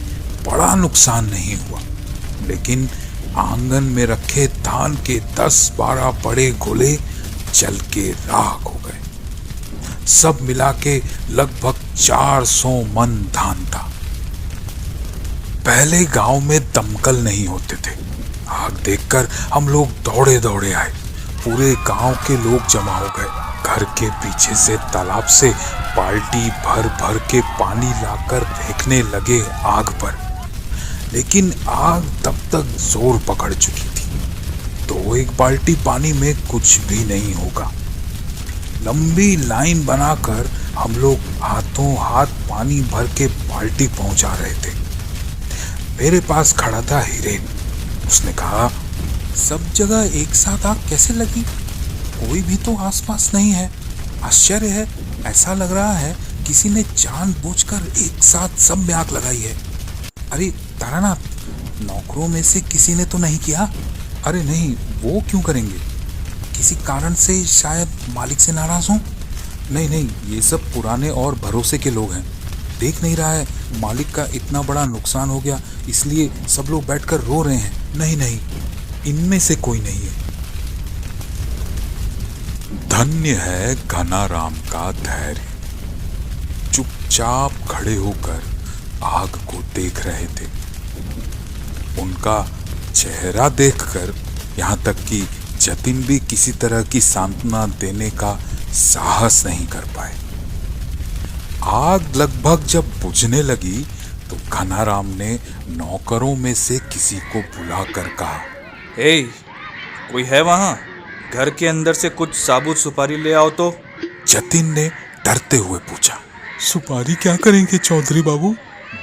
बड़ा नुकसान नहीं हुआ, लेकिन आंगन में रखे धान के 10-12 बड़े गोले जल के राख हो गए। सब मिला के लगभग 400 मन धान था। पहले गांव में दमकल नहीं होते थे। आग देखकर हम लोग दौड़े दौड़े आए। पूरे गांव के लोग जमा हो गए। घर के पीछे से तालाब से बाल्टी भर भर के पानी लाकर फेंकने लगे आग पर, लेकिन आग तब तक जोर पकड़ चुकी थी। तो एक बाल्टी पानी में कुछ भी नहीं होगा। लंबी लाइन बनाकर हम लोग हाथों हाथ पानी भर के बाल्टी पहुंचा रहे थे। मेरे पास खड़ा था हिरेन। उसने कहा, सब जगह एक साथ आग कैसे लगी? कोई भी तो आसपास नहीं है। आश्चर्य है, ऐसा लग रहा है किसी ने जानबूझकर एक साथ सब में आग लगाई है। अरे तारानाथ, नौकरों में से किसी ने तो नहीं किया? अरे नहीं, वो क्यों करेंगे? किसी कारण से शायद मालिक से नाराज हों? नहीं नहीं, ये सब पुराने और भरोसे के लोग हैं। देख नहीं रहा है मालिक का इतना बड़ा नुकसान हो गया, इसलिए सब लोग बैठकर रो रहे हैं। नहीं नहीं, इनमें से कोई नहीं है। धन्य है घनाराम का धैर्य। चुपचाप खड़े होकर आग को देख रहे थे। उनका चेहरा देखकर यहाँ तक कि जतिन भी किसी तरह की सांत्वना देने का साहस नहीं कर पाए। आग लगभग जब बुझने लगी तो घनाराम ने नौकरों में से किसी को बुलाकर कहा, हे, कोई है वहाँ? घर के अंदर से कुछ साबुत सुपारी ले आओ तो। जतिन ने डरते हुए पूछा। सुपारी क्या करेंगे चौधरी बाबू?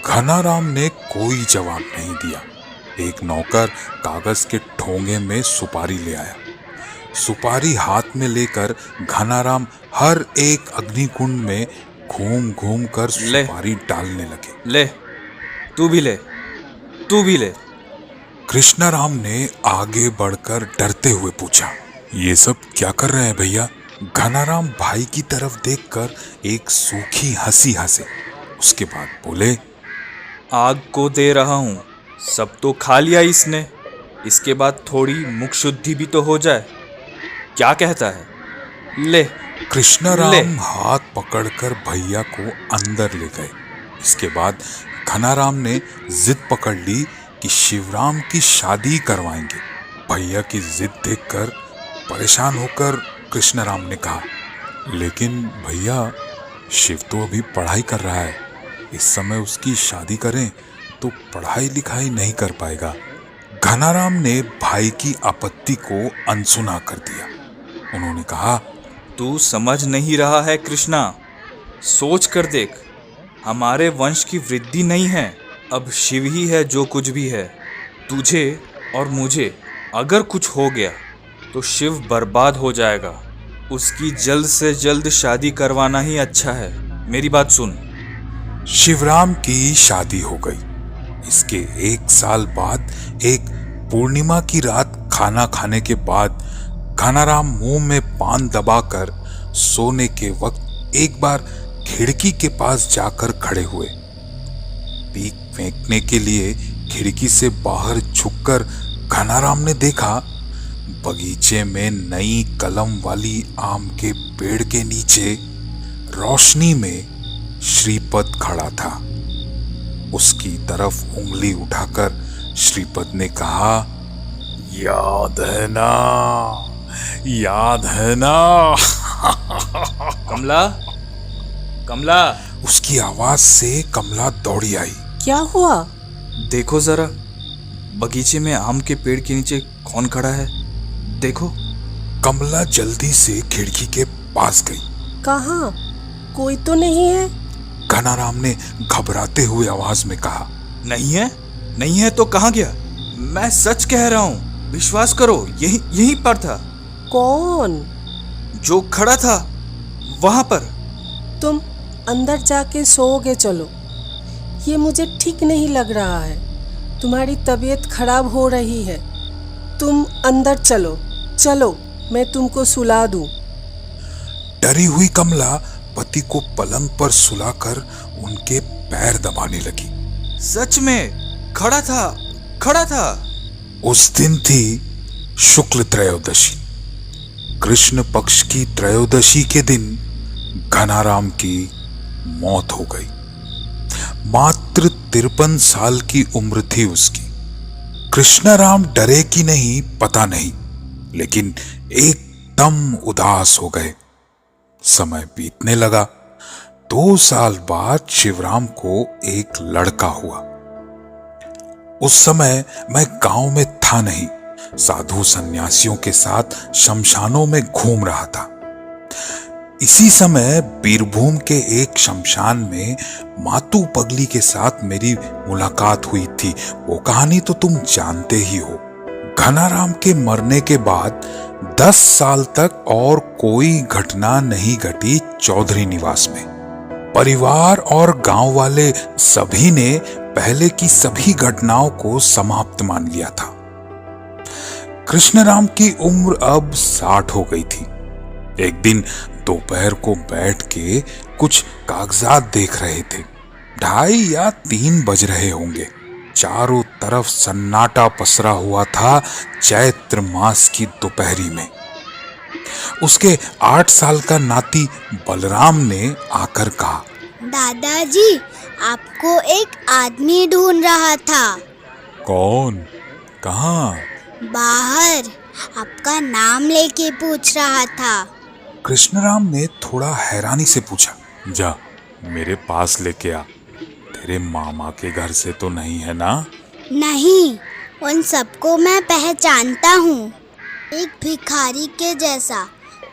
घनाराम ने कोई जवाब नहीं दिया। एक नौकर कागज के ठोंगे में सुपारी ले आया। सुपारी हाथ में लेकर घनाराम हर एक अग्निकुंड में घूम घूम कर सुपारी डालने लगे। ले, तू भी ले, तू भी ले। कृष्णाराम ने आगे बढ़कर डरते हुए पूछा, ये सब क्या कर रहे हैं भैया? घनाराम भाई की तरफ देखकर एक सूखी हंसी हंसे। उसके बाद बोले, आग को दे रहा हूँ, सब तो खा लिया इसने, इसके बाद थोड़ी मुख शुद्धि भी तो हो जाए। क्या कहता है? ले। कृष्णाराम हाथ पकड़कर भैया को अंदर ले गए। इसके बाद घनाराम ने जिद पकड़ ली कि शिवराम की शादी करवाएंगे। भैया की जिद देखकर परेशान होकर कृष्णाराम ने कहा, लेकिन भैया, शिव तो अभी पढ़ाई कर रहा है, इस समय उसकी शादी करें तो पढ़ाई लिखाई नहीं कर पाएगा। घनाराम ने भाई की आपत्ति को अनसुना कर दिया। उन्होंने कहा, तू समझ नहीं रहा है कृष्णा, सोच कर देख, हमारे वंश की वृद्धि नहीं है, अब शिव ही है जो कुछ भी है। तुझे और मुझे अगर कुछ हो गया तो शिव बर्बाद हो जाएगा। उसकी जल्द से जल्द शादी करवाना ही अच्छा है। मेरी बात सुन। शिवराम की शादी हो गई। इसके 1 साल बाद एक पूर्णिमा की रात खाना खाने के बाद घनाराम मुंह में पान दबाकर सोने के वक्त एक बार खिड़की के पास जाकर खड़े हुए। पीक फेंकने के लिए खिड़की से बाहर झुककर घनाराम ने देखा, बगीचे में नई कलम वाली आम के पेड़ के नीचे रोशनी में श्रीपद खड़ा था। उसकी तरफ उंगली उठाकर श्रीपद ने कहा, याद है ना, याद है ना? कमला, कमला। उसकी आवाज से कमला दौड़ी आई। क्या हुआ? देखो जरा, बगीचे में आम के पेड़ के नीचे कौन खड़ा है? देखो। कमला जल्दी से खिड़की के पास गई। कहाँ? कोई तो नहीं है। घनाराम ने घबराते हुए आवाज में कहा, नहीं है? नहीं है तो कहाँ गया? मैं सच कह रहा हूँ, विश्वास करो, यहीं पर था। कौन? जो खड़ा था वहां पर। तुम अंदर जाके सोओगे। चलो, ये मुझे ठीक नहीं लग रहा है। तुम्हारी तबीयत खराब हो रही है। तुम अंदर चलो, चलो, मैं तुमको सुला दूं। डरी हुई कमला पति को पलंग पर सुलाकर उनके पैर दबाने लगी। सच में खड़ा था। उस दिन थी शुक्ल त्रयोदशी। कृष्ण पक्ष की त्रयोदशी के दिन घनाराम की मौत हो गई। मात्र 53 साल की उम्र थी उसकी। कृष्णाराम डरे कि नहीं पता नहीं, लेकिन एकदम उदास हो गए। समय बीतने लगा। 2 साल बाद शिवराम को एक लड़का हुआ। उस समय मैं गांव में था नहीं, साधु सन्यासियों के साथ शमशानों में घूम रहा था। इसी समय बीरभूम के एक शमशान में मातू पगली के साथ मेरी मुलाकात हुई थी। वो कहानी तो तुम जानते ही हो। घनाराम के मरने के बाद 10 साल तक और कोई घटना नहीं घटी चौधरी निवास में। परिवार और गांव वाले सभी ने पहले की सभी घटनाओं को समाप्त मान लिया था। कृष्णराम की उम्र अब 60 हो गई थी। एक दिन दोपहर को बैठ के कुछ कागजात देख रहे थे। 2:30 या 3 बज रहे होंगे। चारों तरफ सन्नाटा पसरा हुआ था चैत्र मास की दोपहरी में। उसके 8 साल का नाती बलराम ने आकर कहा, दादाजी, आपको एक आदमी ढूंढ रहा था। कौन? कहाँ? बाहर। आपका नाम लेके पूछ रहा था। कृष्णराम ने थोड़ा हैरानी से पूछा। जा मेरे पास लेके आ। तेरे मामा के घर से तो नहीं है ना? नहीं, उन सबको मैं पहचानता हूँ। एक भिखारी के जैसा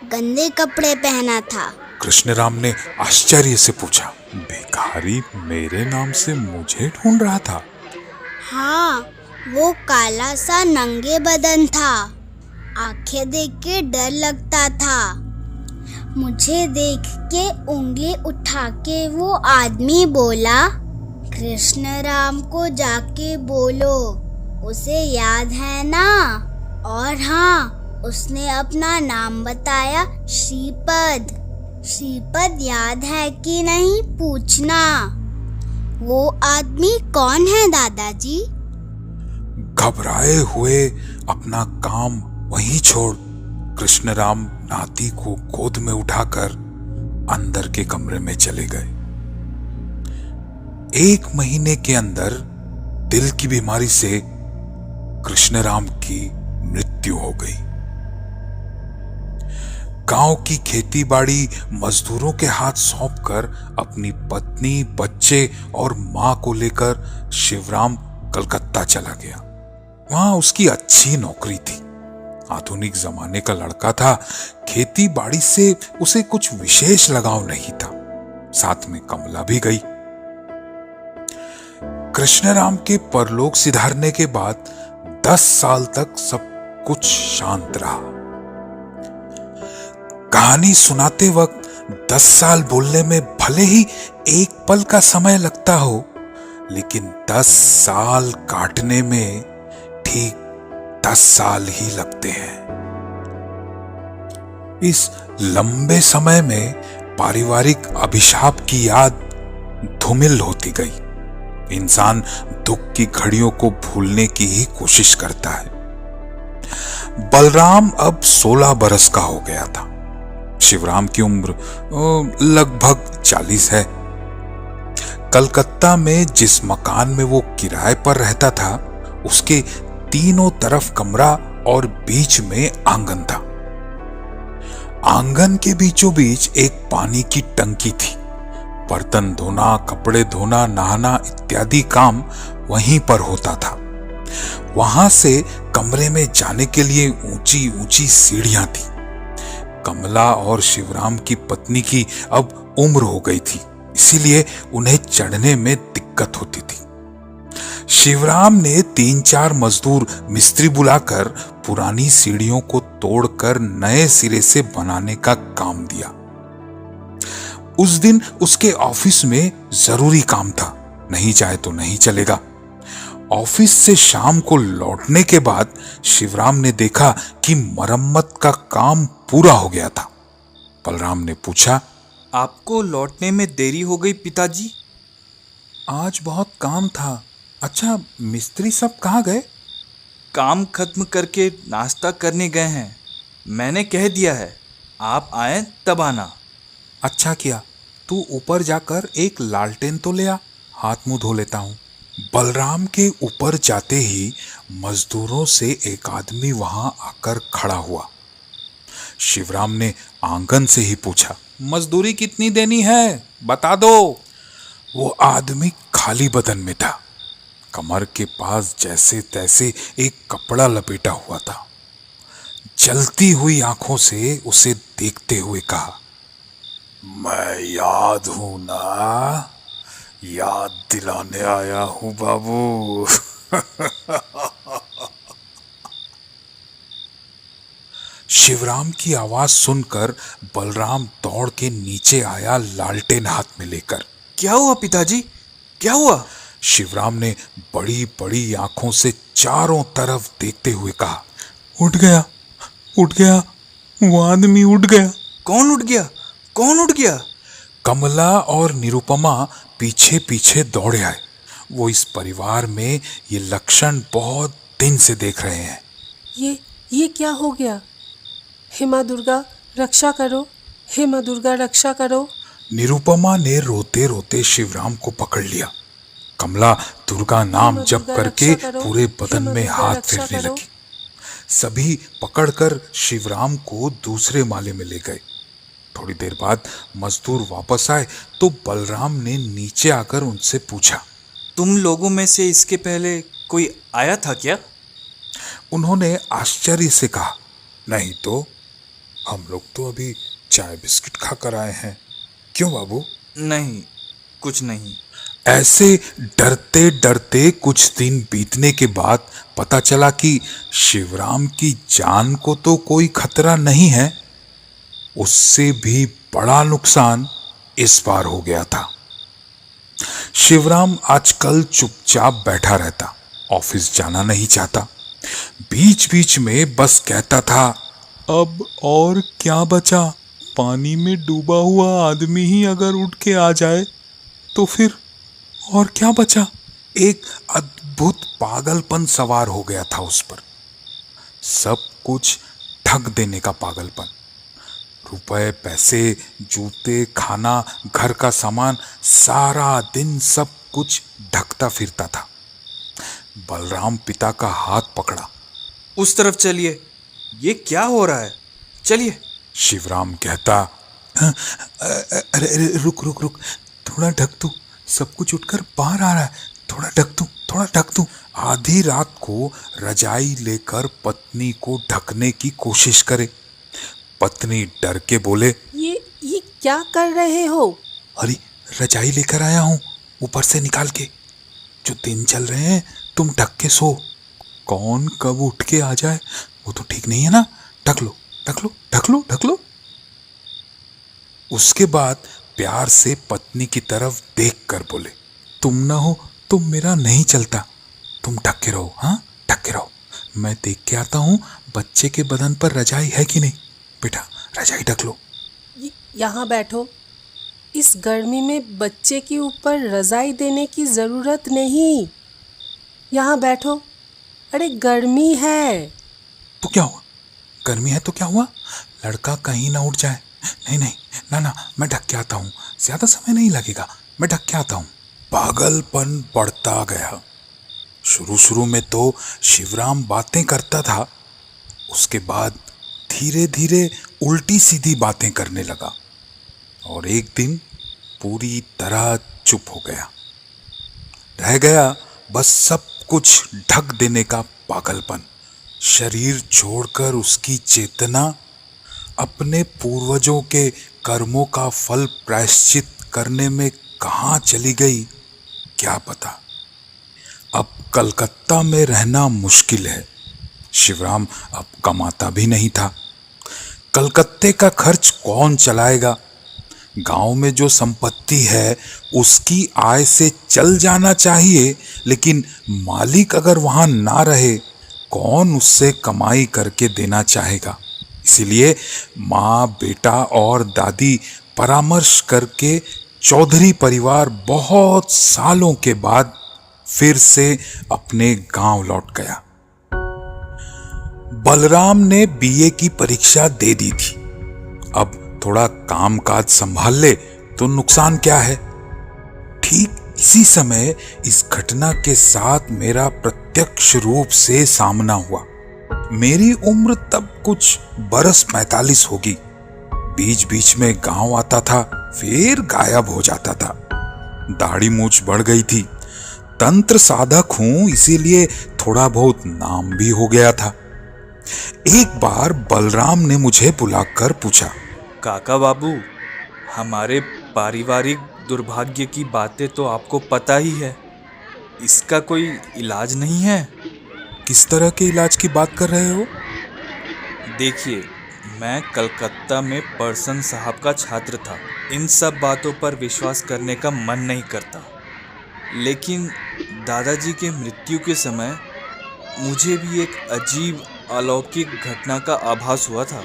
गंदे कपड़े पहना था। कृष्णराम ने आश्चर्य से पूछा। भिखारी मेरे नाम से मुझे ढूंढ रहा था? हाँ, वो काला सा नंगे बदन था। आंखें देख के डर लगता था। मुझे देख के उंगली उठा के वो आदमी बोला, कृष्णराम को जाके बोलो, उसे याद है ना? और हाँ, उसने अपना नाम बताया, श्रीपद। श्रीपद याद है कि नहीं पूछना। वो आदमी कौन है दादाजी? घबराए हुए अपना काम वहीं छोड़ कृष्णराम नाती को गोद में उठाकर अंदर के कमरे में चले गए। 1 महीने के अंदर दिल की बीमारी से कृष्णराम की मृत्यु हो गई। गांव की खेती बाड़ी मजदूरों के हाथ सौंपकर अपनी पत्नी, बच्चे और मां को लेकर शिवराम कलकत्ता चला गया। वहां उसकी अच्छी नौकरी थी। आधुनिक जमाने का लड़का था। खेती बाड़ी से उसे कुछ विशेष लगाव नहीं था। साथ में कमला भी गई। कृष्णराम के परलोक सिधारने के बाद 10 साल तक सब कुछ शांत रहा। कहानी सुनाते वक्त 10 साल बोलने में भले ही एक पल का समय लगता हो, लेकिन 10 साल काटने में ठीक 10 साल ही लगते हैं। इस लंबे समय में पारिवारिक अभिशाप की याद धूमिल होती गई। इंसान दुख की घड़ियों को भूलने की ही कोशिश करता है। बलराम अब 16 बरस का हो गया था। शिवराम की उम्र लगभग 40 है। कलकत्ता में जिस मकान में वो किराए पर रहता था, उसके तीनों तरफ कमरा और बीच में आंगन था। आंगन के बीचों बीच एक पानी की टंकी थी। बर्तन धोना, कपड़े धोना, नहाना इत्यादि काम वहीं पर होता था। वहां से कमरे में जाने के लिए ऊंची ऊंची सीढ़ियां थी। कमला और शिवराम की पत्नी की अब उम्र हो गई थी, इसीलिए उन्हें चढ़ने में दिक्कत होती थी। शिवराम ने 3-4 मजदूर मिस्त्री बुलाकर पुरानी सीढ़ियों को तोड़कर नए सिरे से बनाने का काम दिया। उस दिन उसके ऑफिस में जरूरी काम था, नहीं जाए तो नहीं चलेगा। ऑफिस से शाम को लौटने के बाद शिवराम ने देखा कि मरम्मत का काम पूरा हो गया था। बलराम ने पूछा, आपको लौटने में देरी हो गई पिताजी? आज बहुत काम था। अच्छा, मिस्त्री सब कहाँ गए? काम खत्म करके नाश्ता करने गए हैं। मैंने कह दिया है, आप आए तब आना। अच्छा किया। तू ऊपर जाकर एक लालटेन तो ले आ, हाथ मुंह धो लेता हूँ। बलराम के ऊपर जाते ही मजदूरों से एक आदमी वहां आकर खड़ा हुआ। शिवराम ने आंगन से ही पूछा, मजदूरी कितनी देनी है, बता दो। वो आदमी खाली बदन में था। कमर के पास जैसे तैसे एक कपड़ा लपेटा हुआ था। जलती हुई आंखों से उसे देखते हुए कहा, मैं याद हूं ना, याद दिलाने आया हूं बाबू। शिवराम की आवाज सुनकर बलराम दौड़ के नीचे आया, लालटेन हाथ में लेकर। क्या हुआ पिताजी, क्या हुआ? शिवराम ने बड़ी बड़ी आंखों से चारों तरफ देखते हुए कहा, उठ गया, उठ गया, वो आदमी उठ गया। कौन उठ गया, कौन उठ गया? कमला और निरुपमा पीछे पीछे दौड़े आए। वो इस परिवार में ये लक्षण बहुत दिन से देख रहे हैं। ये क्या हो गया? हे माँ दुर्गा रक्षा करो, हे माँ दुर्गा रक्षा करो। निरुपमा ने रोते रोते शिवराम को पकड़ लिया। कमला दुर्गा नाम जप करके पूरे बदन में हाथ फेरने लगी। सभी पकड़कर शिवराम को दूसरे माले में ले गए। थोड़ी देर बाद मजदूर वापस आए तो बलराम ने नीचे आकर उनसे पूछा, तुम लोगों में से इसके पहले कोई आया था क्या? उन्होंने आश्चर्य से कहा, नहीं तो, हम लोग तो अभी चाय बिस्किट खाकर आए हैं। क्यों बाबू? नहीं, कुछ नहीं। ऐसे डरते डरते कुछ दिन बीतने के बाद पता चला कि शिवराम की जान को तो कोई खतरा नहीं है, उससे भी बड़ा नुकसान इस बार हो गया था। शिवराम आजकल चुपचाप बैठा रहता, ऑफिस जाना नहीं चाहता। बीच बीच में बस कहता था, अब और क्या बचा? पानी में डूबा हुआ आदमी ही अगर उठ के आ जाए तो फिर और क्या बचा? एक अद्भुत पागलपन सवार हो गया था उस पर। सब कुछ ठग देने का पागलपन। रुपए, पैसे, जूते, खाना, घर का सामान, सारा दिन सब कुछ ढकता फिरता था। बलराम पिता का हाथ पकड़ा। उस तरफ चलिए, ये क्या हो रहा है? चलिए। शिवराम कहता, अरे रुक रुक रुक, थोड़ा ढक तू, सब कुछ उठकर बाहर आ रहा है, थोड़ा ढक तू। आधी रात को रजाई लेकर पत्नी को ढकने की कोशिश करे। पत्नी डर के बोले, ये क्या कर रहे हो? अरे रजाई लेकर आया हूं, ऊपर से निकाल के। जो दिन चल रहे हैं, तुम ढक के सो। कौन कब उठ के आ जाए वो तो ठीक नहीं है ना। ढक लो। उसके बाद प्यार से पत्नी की तरफ देखकर बोले, तुम ना हो तो मेरा नहीं चलता, तुम ढक के रहो। हाँ, ढक के रहो। मैं देख के आता हूँ बच्चे के बदन पर रजाई है कि नहीं। बेटा रजाई ढक लो। यहाँ बैठो। इस गर्मी में बच्चे के ऊपर रजाई देने की जरूरत नहीं। यहाँ बैठो। अरे गर्मी है। तो क्या हुआ? गर्मी है तो क्या हुआ? लड़का कहीं ना उठ जाए। नहीं, ना, मैं ढक के आता हूँ, ज्यादा समय नहीं लगेगा, मैं ढक के आता हूँ। पागलपन बढ़ता गया। शुरू में तो शिवराम बातें करता था, उसके बाद धीरे धीरे उल्टी सीधी बातें करने लगा और एक दिन पूरी तरह चुप हो गया। रह गया बस सब कुछ ढक देने का पागलपन। शरीर छोड़कर उसकी चेतना अपने पूर्वजों के कर्मों का फल प्रायश्चित करने में कहाँ चली गई, क्या पता। अब कलकत्ता में रहना मुश्किल है। शिवराम अब कमाता भी नहीं था। कलकत्ते का खर्च कौन चलाएगा? गांव में जो संपत्ति है उसकी आय से चल जाना चाहिए, लेकिन मालिक अगर वहां ना रहे, कौन उससे कमाई करके देना चाहेगा? इसीलिए माँ, बेटा और दादी परामर्श करके चौधरी परिवार बहुत सालों के बाद फिर से अपने गांव लौट गया। बलराम ने बीए की परीक्षा दे दी थी। अब थोड़ा काम काज संभाल ले तो नुकसान क्या है। ठीक इसी समय इस घटना के साथ मेरा प्रत्यक्ष रूप से सामना हुआ। मेरी उम्र तब कुछ बरस 45 होगी। बीच बीच में गांव आता था, फिर गायब हो जाता था। दाढ़ी मूछ बढ़ गई थी। तंत्र साधक हूं, इसीलिए थोड़ा बहुत नाम भी हो गया था। एक बार बलराम ने मुझे बुलाकर पूछा, काका बाबू, हमारे पारिवारिक दुर्भाग्य की बातें तो आपको पता ही है, इसका कोई इलाज नहीं है? किस तरह के इलाज की बात कर रहे हो? देखिए, मैं कलकत्ता में पर्सन साहब का छात्र था। इन सब बातों पर विश्वास करने का मन नहीं करता, लेकिन दादाजी के मृत्यु के समय मुझे भी एक अजीब अलौकिक घटना का आभास हुआ था।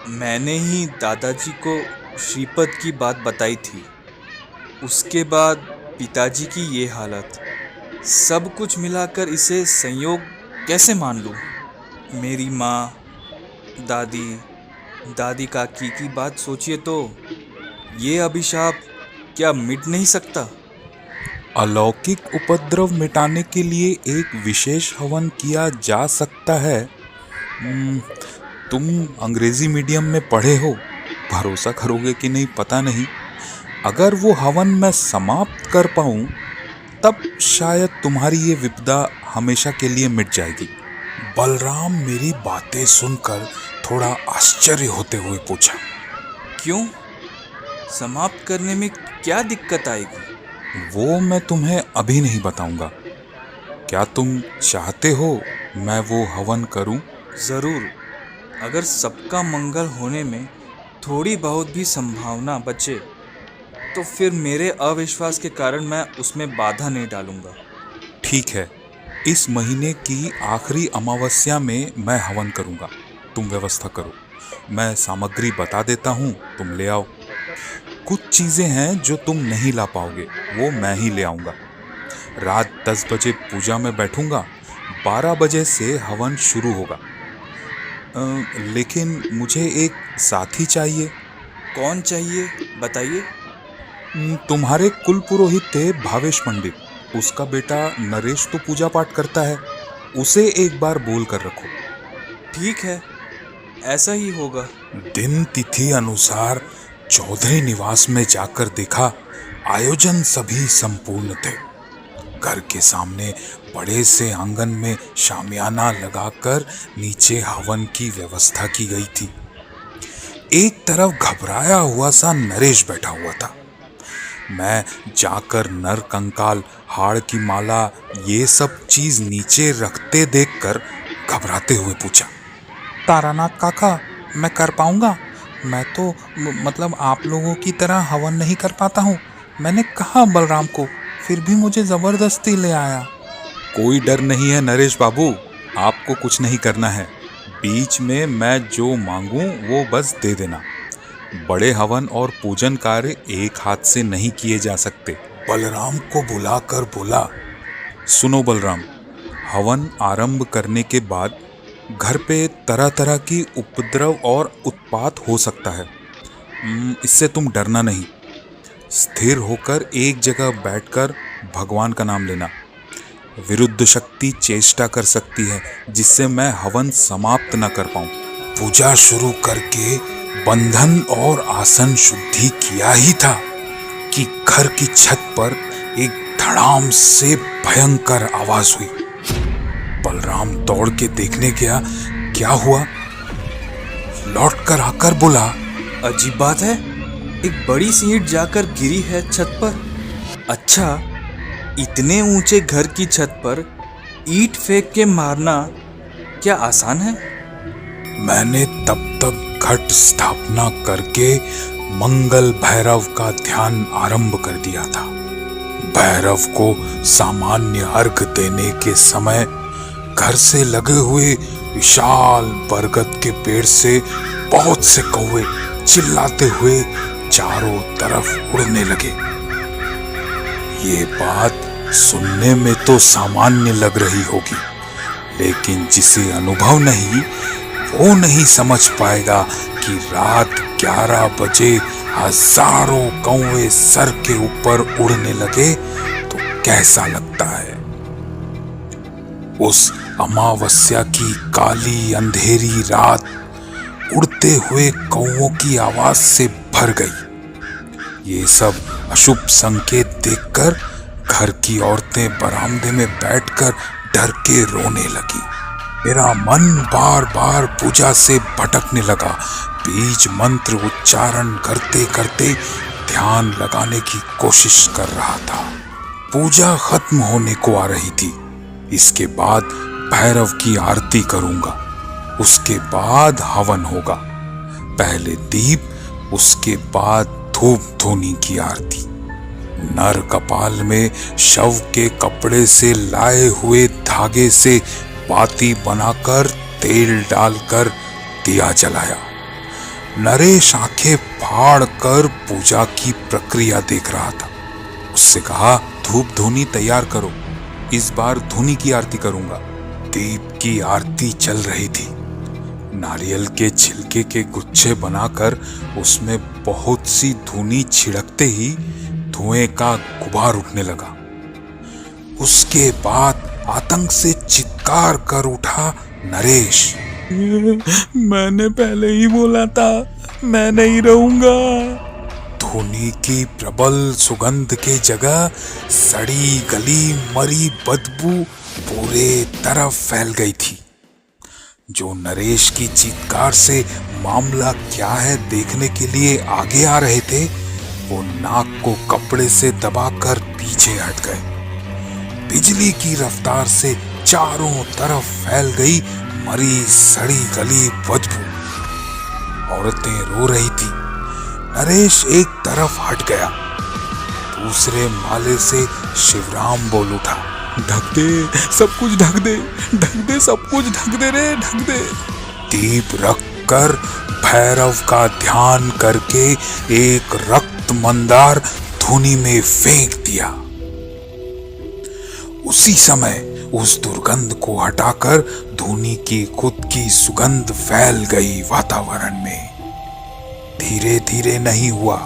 मैंने ही दादाजी को श्रीपद की बात बताई थी। उसके बाद पिताजी की ये हालत, सब कुछ मिलाकर इसे संयोग कैसे मान लूं? मेरी माँ, दादी काकी की बात सोचिए तो ये अभिशाप क्या मिट नहीं सकता? अलौकिक उपद्रव मिटाने के लिए एक विशेष हवन किया जा सकता है, तुम अंग्रेजी मीडियम में पढ़े हो, भरोसा करोगे कि नहीं पता नहीं। अगर वो हवन मैं समाप्त कर पाऊं तब शायद तुम्हारी ये विपदा हमेशा के लिए मिट जाएगी। बलराम मेरी बातें सुनकर थोड़ा आश्चर्य होते हुए पूछा, क्यों? समाप्त करने में क्या दिक्कत आएगी? वो मैं तुम्हें अभी नहीं बताऊंगा। क्या तुम चाहते हो मैं वो हवन करूं? ज़रूर। अगर सबका मंगल होने में थोड़ी बहुत भी संभावना बचे तो फिर मेरे अविश्वास के कारण मैं उसमें बाधा नहीं डालूंगा। ठीक है, इस महीने की आखिरी अमावस्या में मैं हवन करूंगा। तुम व्यवस्था करो, मैं सामग्री बता देता हूँ, तुम ले आओ। कुछ चीजें हैं जो तुम नहीं ला पाओगे, वो मैं ही ले आऊंगा। रात 10 बजे पूजा में बैठूंगा, 12 बजे से हवन शुरू होगा। लेकिन मुझे एक साथी चाहिए। कौन चाहिए बताइए? तुम्हारे कुल पुरोहित थे भावेश पंडित, उसका बेटा नरेश तो पूजा पाठ करता है, उसे एक बार बोल कर रखो। ठीक है, ऐसा ही होगा। दिन तिथि अनुसार चौधरी निवास में जाकर देखा, आयोजन सभी संपूर्ण थे। घर के सामने बड़े से आंगन में शामियाना लगाकर नीचे हवन की व्यवस्था की गई थी। एक तरफ घबराया हुआ सा नरेश बैठा हुआ था। मैं जाकर नर कंकाल, हाड़ की माला, ये सब चीज नीचे रखते देखकर घबराते हुए पूछा, तारानाथ काका, मैं कर पाऊंगा? मैं तो मतलब आप लोगों की तरह हवन नहीं कर पाता हूँ। मैंने कहा बलराम को, फिर भी मुझे जबरदस्ती ले आया। कोई डर नहीं है नरेश बाबू, आपको कुछ नहीं करना है। बीच में मैं जो मांगूं वो बस दे देना। बड़े हवन और पूजन कार्य एक हाथ से नहीं किए जा सकते। बलराम को बुलाकर बोला, सुनो बलराम, हवन आरंभ करने के बाद घर पे तरह तरह की उपद्रव और उत्पात हो सकता है। इससे तुम डरना नहीं। स्थिर होकर एक जगह बैठकर भगवान का नाम लेना। विरुद्ध शक्ति चेष्टा कर सकती है जिससे मैं हवन समाप्त न कर पाऊं। पूजा शुरू करके बंधन और आसन शुद्धि किया ही था कि घर की छत पर एक धड़ाम से भयंकर आवाज हुई। बलराम दौड़ के देखने गया, क्या हुआ? लौटकर आकर बोला, अजीब बात है, एक बड़ी सी ईंट जाकर गिरी है छत पर। अच्छा, इतने ऊंचे घर की छत पर ईंट फेंक के मारना क्या आसान है? मैंने तब तक घट स्थापना करके मंगल भैरव का ध्यान आरंभ कर दिया था। भैरव को सामान्य अर्घ देने के समय घर से लगे हुए विशाल बरगद के पेड़ से बहुत से कौवे चिल्लाते हुए चारों तरफ उड़ने लगे। ये बात सुनने में तो सामान्य लग रही होगी, लेकिन जिसे अनुभव नहीं वो नहीं समझ पाएगा कि रात 11 बजे हजारों कौवे सर के ऊपर उड़ने लगे तो कैसा लगता है। उस अमावस्या की काली अंधेरी रात उड़ते हुए कौवों की आवाज से भर गई। ये सब अशुभ संकेत देखकर घर की औरतें बरामदे में बैठकर डर के रोने लगी। मेरा मन बार बार पूजा से भटकने लगा। बीज मंत्र उच्चारण करते करते ध्यान लगाने की कोशिश कर रहा था। पूजा खत्म होने को आ रही थी। इसके बाद भैरव की आरती करूंगा, उसके बाद हवन होगा। पहले दीप, उसके बाद धूप धूनी की आरती। नर कपाल में शव के कपड़े से लाए हुए धागे से बाती बनाकर तेल डालकर दिया जलाया। नरेश आंखें फाड़ कर पूजा की प्रक्रिया देख रहा था। उससे कहा, धूप धूनी तैयार करो, इस बार धूनी की आरती करूंगा। दीप की आरती चल रही थी। नारियल के छिलके के गुच्छे बनाकर उसमें बहुत सी धूनी छिड़कते ही धुएं का गुबार उठने लगा। उसके बाद आतंक से चित्कार कर उठा नरेश। मैंने पहले ही बोला था, मैं नहीं रहूंगा। धोनी की प्रबल सुगंध के जगह सड़ी गली मरी बदबू पूरे तरफ फैल गई थी। जो नरेश की चीत्कार से मामला क्या है देखने के लिए आगे आ रहे थे, वो नाक को कपड़े से दबाकर पीछे हट गए। बिजली की रफ्तार से चारों तरफ फैल गई मरी सड़ी गली बदबू। औरतें रो रही थी। नरेश एक तरफ हट गया। दूसरे माले से शिवराम बोल उठा, ढक दे, सब कुछ ढक दे, ढक दे, सब कुछ ढक दे रे, ढक दे। दीप रखकर भैरव का ध्यान करके एक रक्त मंदार धुनी में फेंक दिया। उसी समय उस दुर्गंध को हटाकर धुनी की खुद की सुगंध फैल गई वातावरण में। धीरे धीरे नहीं हुआ,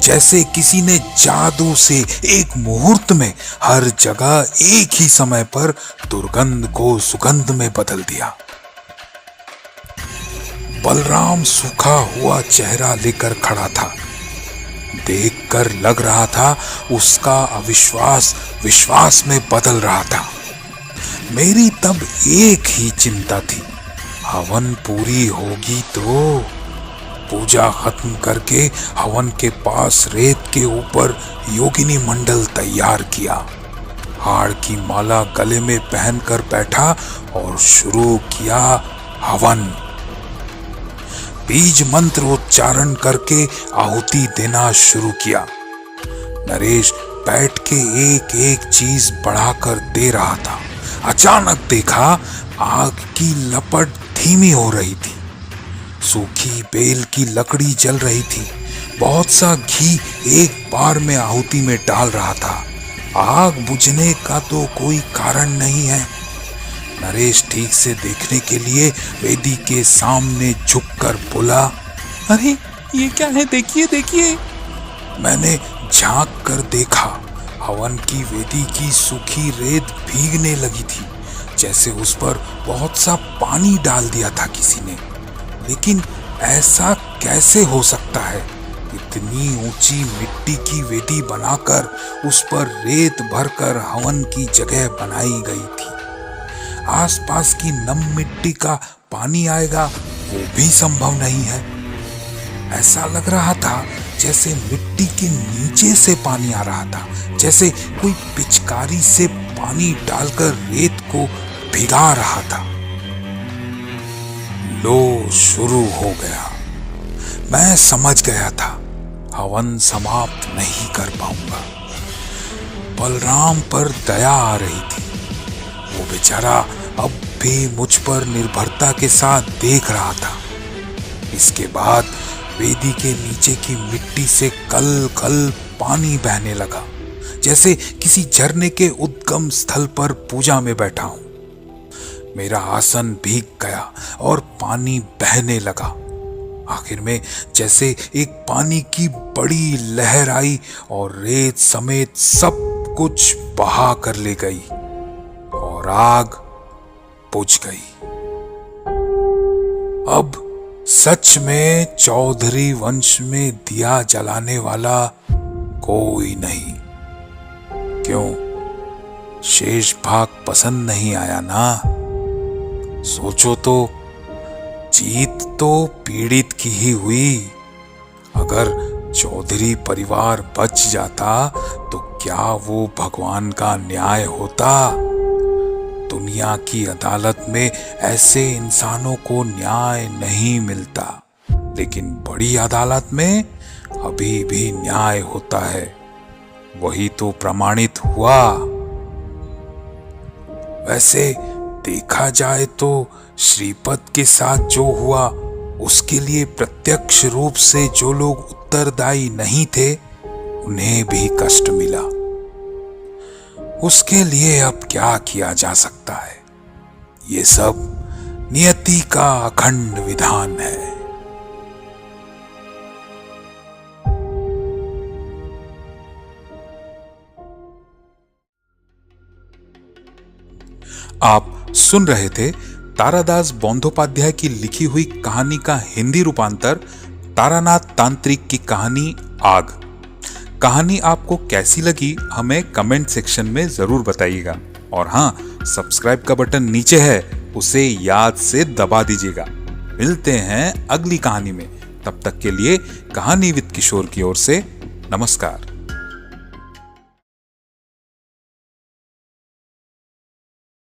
जैसे किसी ने जादू से एक मुहूर्त में हर जगह एक ही समय पर दुर्गंध को सुगंध में बदल दिया। बलराम सूखा हुआ चेहरा लेकर खड़ा था। देखकर लग रहा था उसका अविश्वास विश्वास में बदल रहा था। मेरी तब एक ही चिंता थी, हवन पूरी होगी तो। पूजा खत्म करके हवन के पास रेत के ऊपर योगिनी मंडल तैयार किया। हाड़ की माला गले में पहनकर बैठा और शुरू किया हवन। बीज मंत्र उच्चारण करके आहुति देना शुरू किया। नरेश बैठ के एक एक चीज बढ़ाकर दे रहा था। अचानक देखा आग की लपट धीमी हो रही थी। सूखी बेल की लकड़ी जल रही थी। बहुत सा घी एक बार में आहुति में डाल रहा था। आग बुझने का तो कोई कारण नहीं है। नरेश ठीक से देखने के लिए वेदी के सामने झुककर बोला, अरे ये क्या है, देखिए देखिए। मैंने झांक कर देखा। हवन की वेदी की सूखी रेत भीगने लगी थी, जैसे उस पर बहुत सा पानी डाल दिया था किसी ने। लेकिन ऐसा कैसे हो सकता है? इतनी ऊंची मिट्टी की वेदी बनाकर उस पर रेत भरकर हवन की जगह बनाई गई थी। आसपास की नम मिट्टी का पानी आएगा वो भी संभव नहीं है। ऐसा लग रहा था जैसे मिट्टी के नीचे से पानी आ रहा था, जैसे कोई पिचकारी से पानी डालकर रेत को भिगा रहा था। लो शुरू हो गया। मैं समझ गया था हवन समाप्त नहीं कर पाऊंगा। बलराम पर दया आ रही थी। वो बेचारा अब भी मुझ पर निर्भरता के साथ देख रहा था। इसके बाद वेदी के नीचे की मिट्टी से कल कल पानी बहने लगा, जैसे किसी झरने के उद्गम स्थल पर पूजा में बैठा हूं। मेरा आसन भीग गया और पानी बहने लगा। आखिर में जैसे एक पानी की बड़ी लहर आई और रेत समेत सब कुछ बहा कर ले गई और आग बुझ गई। अब सच में चौधरी वंश में दिया जलाने वाला कोई नहीं। क्यों? शेष भाग पसंद नहीं आया ना? सोचो तो, जीत तो पीड़ित की ही हुई। अगर चौधरी परिवार बच जाता तो क्या वो भगवान का न्याय होता? दुनिया की अदालत में ऐसे इंसानों को न्याय नहीं मिलता, लेकिन बड़ी अदालत में अभी भी न्याय होता है। वही तो प्रमाणित हुआ। वैसे देखा जाए तो श्रीपद के साथ जो हुआ उसके लिए प्रत्यक्ष रूप से जो लोग उत्तरदायी नहीं थे उन्हें भी कष्ट मिला। उसके लिए अब क्या किया जा सकता है? ये सब नियति का अखंड विधान है। आप सुन रहे थे तारादास बंदोपाध्याय की लिखी हुई कहानी का हिंदी रूपांतर तारानाथ तांत्रिक की कहानी आग। कहानी आपको कैसी लगी हमें कमेंट सेक्शन में जरूर बताइएगा। और हाँ, सब्सक्राइब का बटन नीचे है, उसे याद से दबा दीजिएगा। मिलते हैं अगली कहानी में, तब तक के लिए कहानी विद किशोर की ओर से नमस्कार।